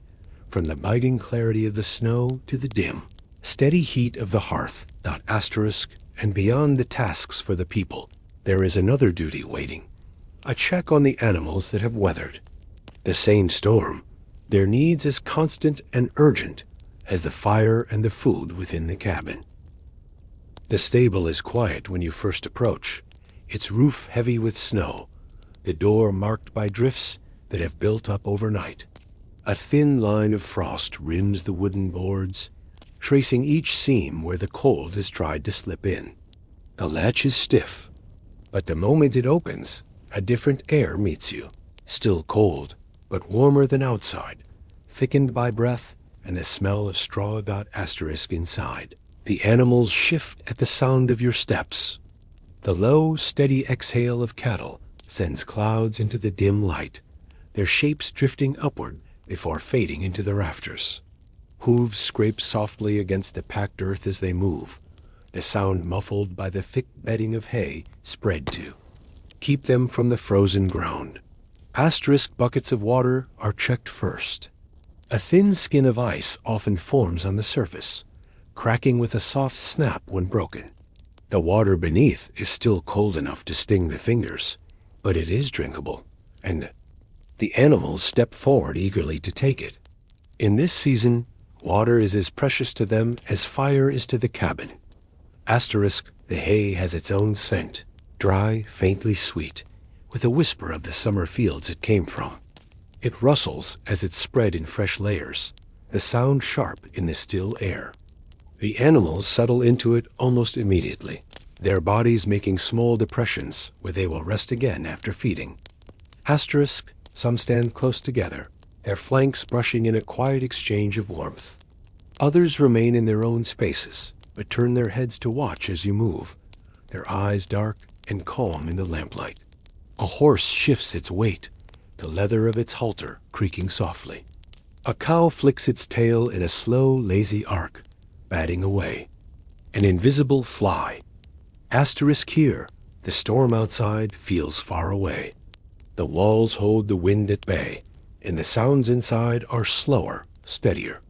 from the biting clarity of the snow to the dim, steady heat of the hearth. Asterisk, and beyond the tasks for the people, there is another duty waiting, a check on the animals that have weathered the same storm, their needs as constant and urgent as the fire and the food within the cabin. The stable is quiet when you first approach, its roof heavy with snow, the door marked by drifts that have built up overnight. A thin line of frost rims the wooden boards, tracing each seam where the cold has tried to slip in. The latch is stiff, but the moment it opens, a different air meets you, still cold, but warmer than outside, thickened by breath and the smell of straw. Asterisk inside. The animals shift at the sound of your steps. The low, steady exhale of cattle sends clouds into the dim light, their shapes drifting upward before fading into the rafters. Hooves scrape softly against the packed earth as they move, the sound muffled by the thick bedding of hay spread to keep them from the frozen ground. Asterisk buckets of water are checked first. A thin skin of ice often forms on the surface, cracking with a soft snap when broken. The water beneath is still cold enough to sting the fingers, but it is drinkable, and the animals step forward eagerly to take it. In this season, water is as precious to them as fire is to the cabin. Asterisk, the hay has its own scent, dry, faintly sweet, with a whisper of the summer fields it came from. It rustles as it's spread in fresh layers, the sound sharp in the still air. The animals settle into it almost immediately, their bodies making small depressions where they will rest again after feeding. Asterisk, some stand close together, their flanks brushing in a quiet exchange of warmth. Others remain in their own spaces, but turn their heads to watch as you move, their eyes dark and calm in the lamplight. A horse shifts its weight, the leather of its halter creaking softly. A cow flicks its tail in a slow, lazy arc, batting away. An invisible fly. Asterisk here, the storm outside feels far away. The walls hold the wind at bay, and the sounds inside are slower, steadier.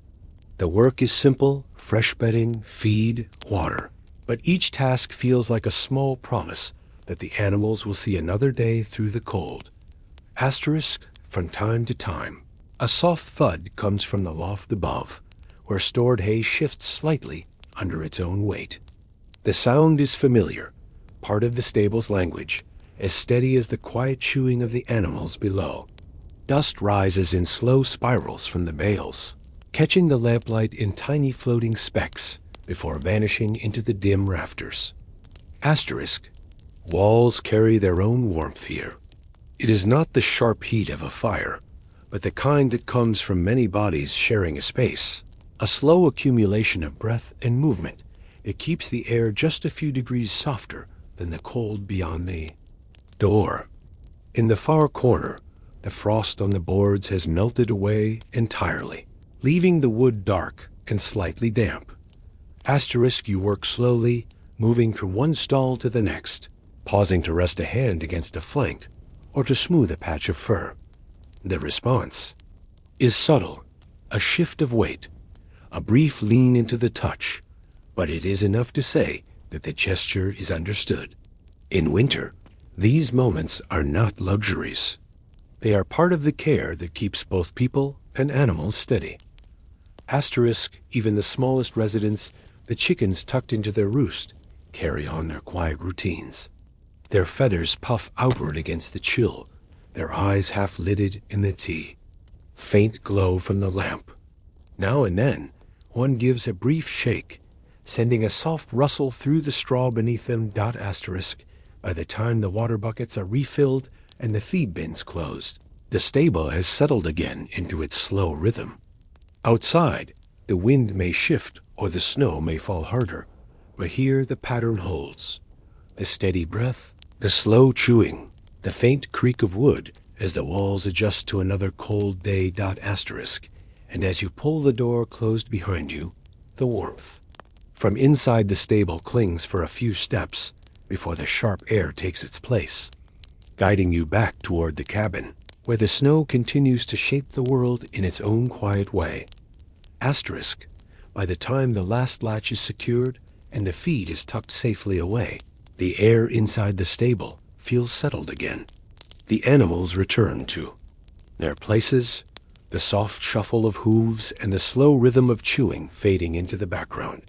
The work is simple, fresh bedding, feed, water, but each task feels like a small promise that the animals will see another day through the cold. Asterisk, from time to time, a soft thud comes from the loft above, where stored hay shifts slightly under its own weight. The sound is familiar, part of the stable's language, as steady as the quiet chewing of the animals below. Dust rises in slow spirals from the bales, catching the lamplight in tiny floating specks before vanishing into the dim rafters. Asterisk, walls carry their own warmth here. It is not the sharp heat of a fire, but the kind that comes from many bodies sharing a space, a slow accumulation of breath and movement that keeps the air just a few degrees softer than the cold beyond the door. In the far corner, the frost on the boards has melted away entirely, leaving the wood dark and slightly damp. Asterisk, you work slowly, moving from one stall to the next, pausing to rest a hand against a flank or to smooth a patch of fur. The response is subtle, a shift of weight, a brief lean into the touch, but it is enough to say that the gesture is understood. In winter, these moments are not luxuries. They are part of the care that keeps both people and animals steady. Asterisk, even the smallest residents, the chickens tucked into their roost, carry on their quiet routines. Their feathers puff outward against the chill, their eyes half lidded in the tea. Faint glow from the lamp. Now and then, one gives a brief shake, sending a soft rustle through the straw beneath them. Asterisk, by the time the water buckets are refilled and the feed bins closed, the stable has settled again into its slow rhythm. Outside, the wind may shift or the snow may fall harder, but here the pattern holds. The steady breath, the slow chewing, the faint creak of wood as the walls adjust to another cold day. Asterisk, and as you pull the door closed behind you, the warmth. From inside the stable clings for a few steps before the sharp air takes its place, guiding you back toward the cabin, where the snow continues to shape the world in its own quiet way. Asterisk, by the time the last latch is secured and the feed is tucked safely away, the air inside the stable feels settled again. The animals return to their places, the soft shuffle of hooves and the slow rhythm of chewing fading into the background.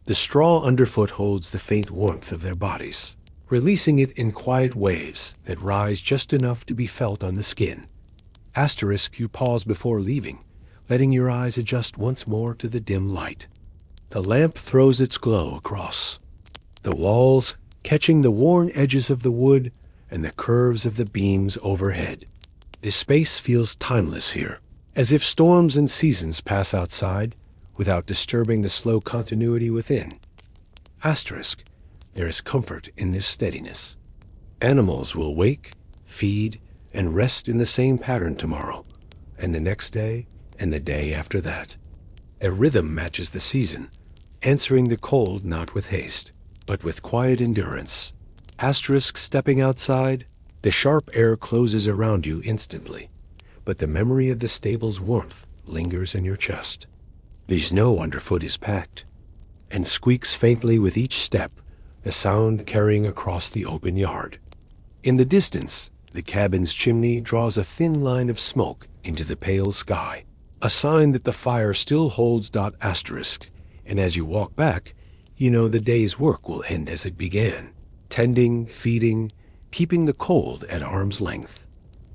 The straw underfoot holds the faint warmth of their bodies, releasing it in quiet waves that rise just enough to be felt on the skin. Asterisk, you pause before leaving, letting your eyes adjust once more to the dim light. The lamp throws its glow across the walls, catching the worn edges of the wood and the curves of the beams overhead. The space feels timeless here, as if storms and seasons pass outside without disturbing the slow continuity within. Asterisk, there is comfort in this steadiness. Animals will wake, feed, and rest in the same pattern tomorrow, and the next day, and the day after that. A rhythm matches the season, answering the cold not with haste, but with quiet endurance. Asterisk, stepping outside, the sharp air closes around you instantly, but the memory of the stable's warmth lingers in your chest. The snow underfoot is packed, and squeaks faintly with each step, the sound carrying across the open yard. In the distance, the cabin's chimney draws a thin line of smoke into the pale sky, a sign that the fire still holds. Asterisk, and as you walk back, you know the day's work will end as it began, tending, feeding, keeping the cold at arm's length.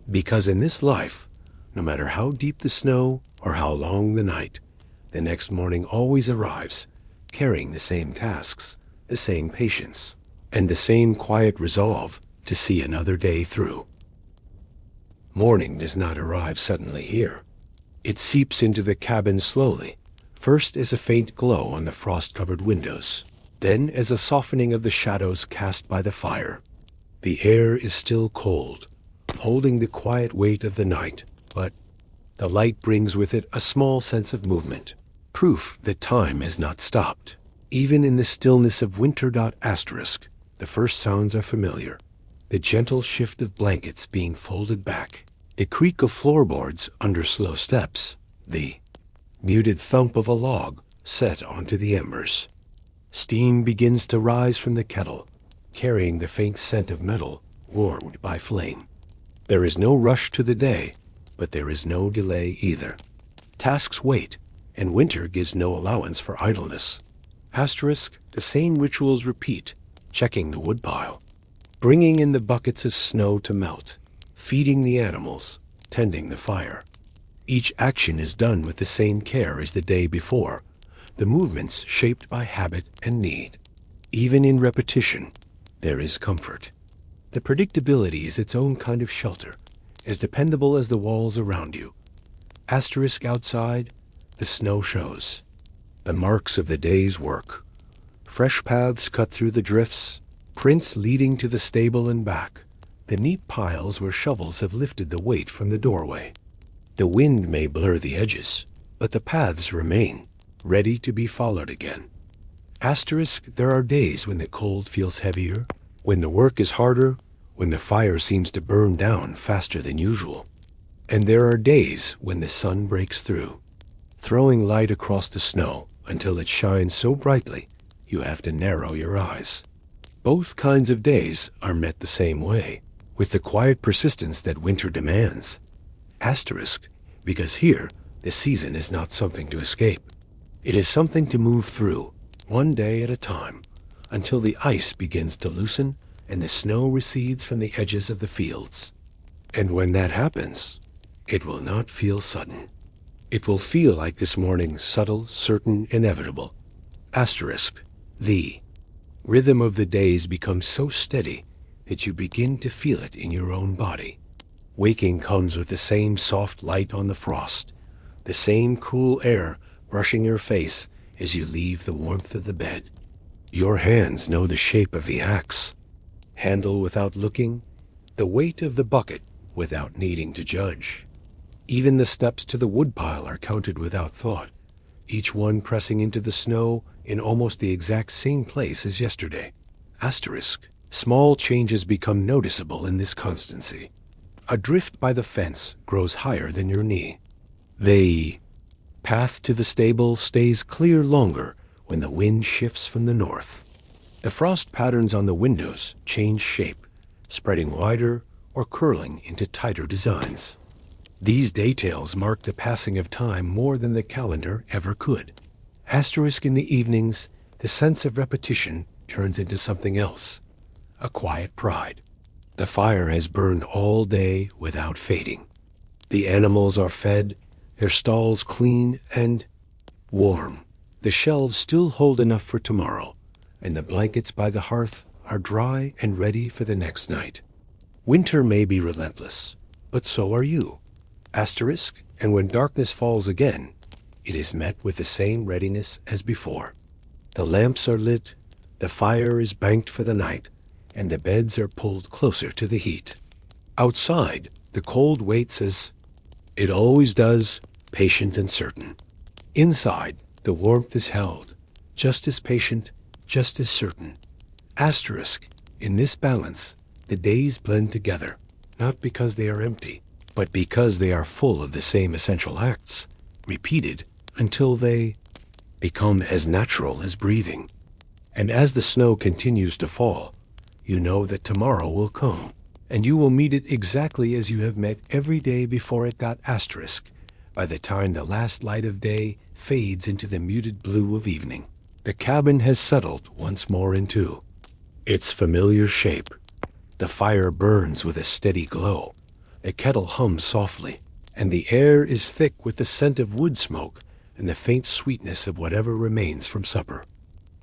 Because in this life, no matter how deep the snow or how long the night, the next morning always arrives, carrying the same tasks, the same patience, and the same quiet resolve to see another day through. Morning does not arrive suddenly here. It seeps into the cabin slowly, first as a faint glow on the frost-covered windows, then as a softening of the shadows cast by the fire. The air is still cold, holding the quiet weight of the night, but the light brings with it a small sense of movement, proof that time has not stopped. Even in the stillness of winter. Asterisk, the first sounds are familiar. The gentle shift of blankets being folded back, a creak of floorboards under slow steps, the muted thump of a log set onto the embers. Steam begins to rise from the kettle, carrying the faint scent of metal warmed by flame. There is no rush to the day, but there is no delay either. Tasks wait, and winter gives no allowance for idleness. Asterisk, the same rituals repeat, checking the woodpile, bringing in the buckets of snow to melt, feeding the animals, tending the fire. Each action is done with the same care as the day before, the movements shaped by habit and need. Even in repetition, there is comfort. The predictability is its own kind of shelter, as dependable as the walls around you. Asterisk, outside, the snow shows the marks of the day's work. Fresh paths cut through the drifts, prints leading to the stable and back, the neat piles where shovels have lifted the weight from the doorway. The wind may blur the edges, but the paths remain, ready to be followed again. Asterisk, there are days when the cold feels heavier, when the work is harder, when the fire seems to burn down faster than usual. And there are days when the sun breaks through, throwing light across the snow until it shines so brightly you have to narrow your eyes. Both kinds of days are met the same way, with the quiet persistence that winter demands. Asterisk, because here, the season is not something to escape. It is something to move through, one day at a time, until the ice begins to loosen and the snow recedes from the edges of the fields. And when that happens, it will not feel sudden. It will feel like this morning's subtle, certain, inevitable. Asterisk, the rhythm of the days becomes so steady that you begin to feel it in your own body. Waking comes with the same soft light on the frost, the same cool air brushing your face as you leave the warmth of the bed. Your hands know the shape of the axe, handle without looking, the weight of the bucket without needing to judge. Even the steps to the woodpile are counted without thought, each one pressing into the snow in almost the exact same place as yesterday. Asterisk, small changes become noticeable in this constancy. A drift by the fence grows higher than your knee. The path to the stable stays clear longer when the wind shifts from the north. The frost patterns on the windows change shape, spreading wider or curling into tighter designs. These details mark the passing of time more than the calendar ever could. Asterisk, in the evenings, the sense of repetition turns into something else, a quiet pride. The fire has burned all day without fading. The animals are fed, their stalls clean and warm. The shelves still hold enough for tomorrow, and the blankets by the hearth are dry and ready for the next night. Winter may be relentless, but so are you. Asterisk, and when darkness falls again, it is met with the same readiness as before. The lamps are lit, the fire is banked for the night, and the beds are pulled closer to the heat. Outside, the cold waits as it always does, patient and certain. Inside, the warmth is held, just as patient, just as certain. Asterisk, in this balance, the days blend together, not because they are empty, but because they are full of the same essential acts, repeated until they become as natural as breathing. And as the snow continues to fall, you know that tomorrow will come, and you will meet it exactly as you have met every day before it got asterisk, by the time the last light of day fades into the muted blue of evening. The cabin has settled once more into its familiar shape. The fire burns with a steady glow. The kettle hums softly, and the air is thick with the scent of wood smoke and the faint sweetness of whatever remains from supper.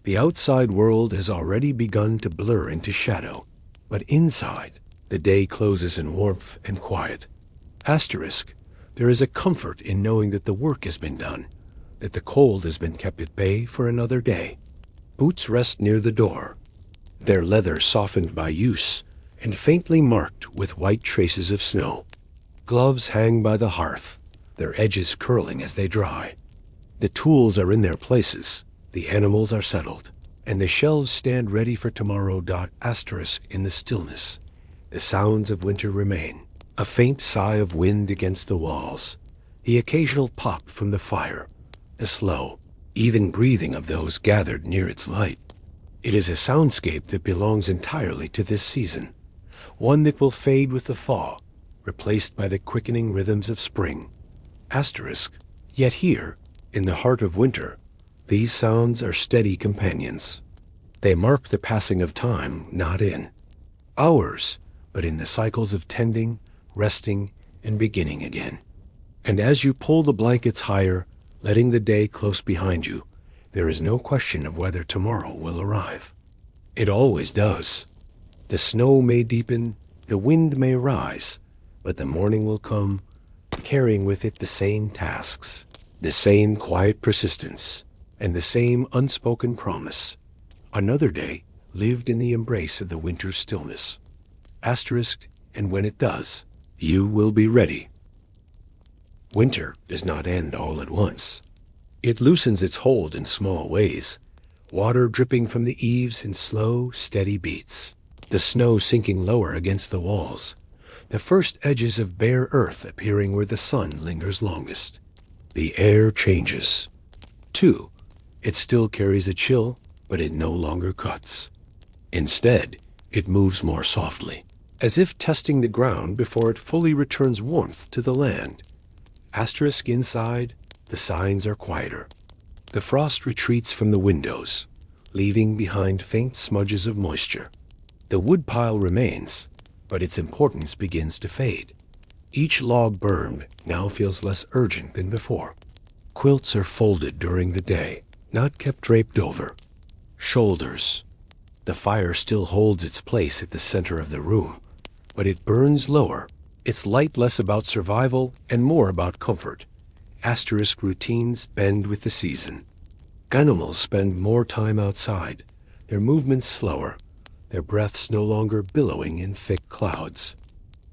The outside world has already begun to blur into shadow, but inside, the day closes in warmth and quiet. Asterisk, there is a comfort in knowing that the work has been done, that the cold has been kept at bay for another day. Boots rest near the door, their leather softened by use and faintly marked with white traces of snow. Gloves hang by the hearth, their edges curling as they dry. The tools are in their places, the animals are settled, and the shelves stand ready for tomorrow. Asterisk, in the stillness, the sounds of winter remain. A faint sigh of wind against the walls, the occasional pop from the fire, the slow, even breathing of those gathered near its light. It is a soundscape that belongs entirely to this season, one that will fade with the thaw, replaced by the quickening rhythms of spring. Asterisk, yet here, in the heart of winter, these sounds are steady companions. They mark the passing of time, not in hours, but in the cycles of tending, resting, and beginning again. And as you pull the blankets higher, letting the day close behind you, there is no question of whether tomorrow will arrive. It always does. The snow may deepen, the wind may rise, but the morning will come, carrying with it the same tasks, the same quiet persistence, and the same unspoken promise. Another day lived in the embrace of the winter's stillness. Asterisk, and when it does, you will be ready. Winter does not end all at once. It loosens its hold in small ways, water dripping from the eaves in slow, steady beats, the snow sinking lower against the walls, the first edges of bare earth appearing where the sun lingers longest. The air changes. Too, it still carries a chill, but it no longer cuts. Instead, it moves more softly, as if testing the ground before it fully returns warmth to the land. Asterisk inside, the signs are quieter. The frost retreats from the windows, leaving behind faint smudges of moisture. The woodpile remains, but its importance begins to fade. Each log burned now feels less urgent than before. Quilts are folded during the day, not kept draped over. Shoulders. The fire still holds its place at the center of the room, but it burns lower, its light less about survival and more about comfort. Asterisk routines bend with the season. Animals spend more time outside, their movements slower, their breaths no longer billowing in thick clouds.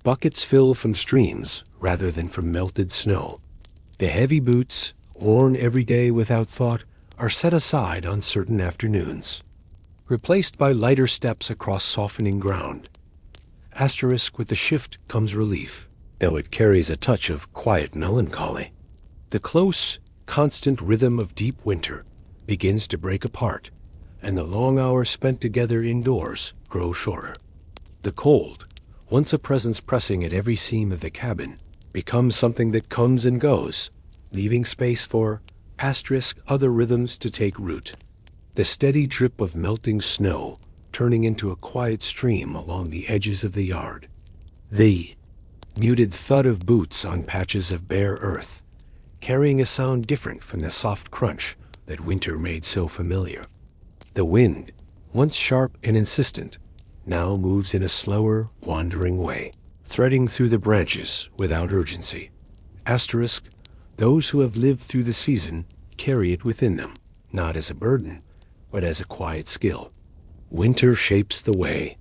Buckets fill from streams rather than from melted snow. The heavy boots, worn every day without thought, are set aside on certain afternoons, replaced by lighter steps across softening ground. Asterisk with the shift comes relief, though it carries a touch of quiet melancholy. The close, constant rhythm of deep winter begins to break apart, and the long hours spent together indoors grow shorter. The cold, once a presence pressing at every seam of the cabin, becomes something that comes and goes, leaving space for asterisk other rhythms to take root. The steady drip of melting snow turning into a quiet stream along the edges of the yard. The muted thud of boots on patches of bare earth, carrying a sound different from the soft crunch that winter made so familiar. The wind, once sharp and insistent, now moves in a slower, wandering way, threading through the branches without urgency. Asterisk, those who have lived through the season carry it within them, not as a burden, but as a quiet skill. Winter shapes the way.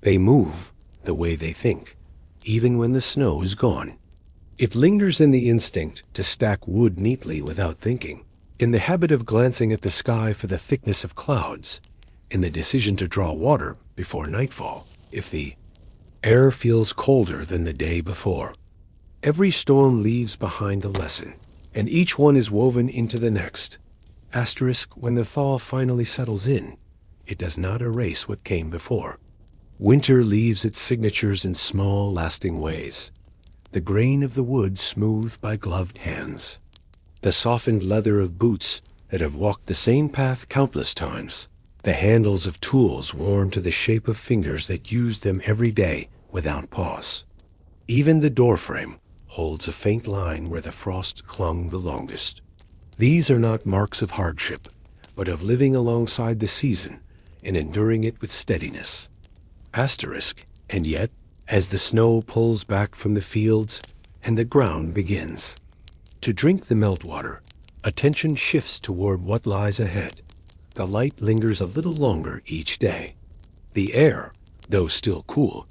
They move the way they think, even when the snow is gone. It lingers in the instinct to stack wood neatly without thinking, in the habit of glancing at the sky for the thickness of clouds, in the decision to draw water before nightfall, if the air feels colder than the day before. Every storm leaves behind a lesson, and each one is woven into the next. Asterisk, when the thaw finally settles in, it does not erase what came before. Winter leaves its signatures in small, lasting ways. The grain of the wood smoothed by gloved hands. The softened leather of boots that have walked the same path countless times. The handles of tools worn to the shape of fingers that used them every day without pause. Even the doorframe holds a faint line where the frost clung the longest. These are not marks of hardship, but of living alongside the season and enduring it with steadiness. Asterisk, and yet, as the snow pulls back from the fields and the ground begins to drink the meltwater, attention shifts toward what lies ahead. The light lingers a little longer each day. The air, though still cool,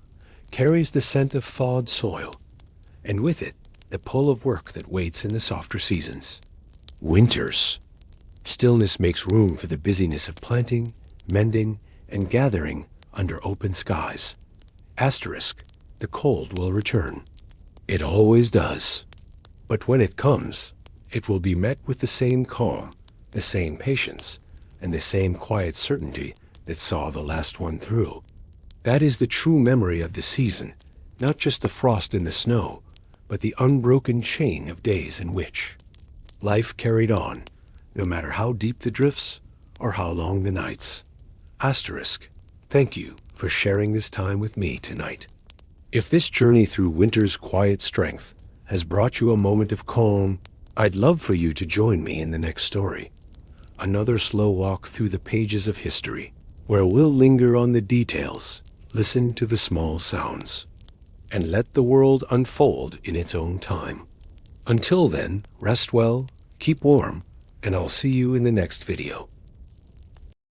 carries the scent of thawed soil, and with it, the pull of work that waits in the softer seasons. Winters. Stillness makes room for the busyness of planting, mending, and gathering under open skies. Asterisk, the cold will return. It always does. But when it comes, it will be met with the same calm, the same patience, and the same quiet certainty that saw the last one through. That is the true memory of the season, not just the frost and the snow, but the unbroken chain of days in which life carried on, no matter how deep the drifts or how long the nights. Asterisk, thank you for sharing this time with me tonight. If this journey through winter's quiet strength has brought you a moment of calm, I'd love for you to join me in the next story. Another slow walk through the pages of history, where we'll linger on the details, listen to the small sounds, and let the world unfold in its own time. Until then, rest well, keep warm, and I'll see you in the next video.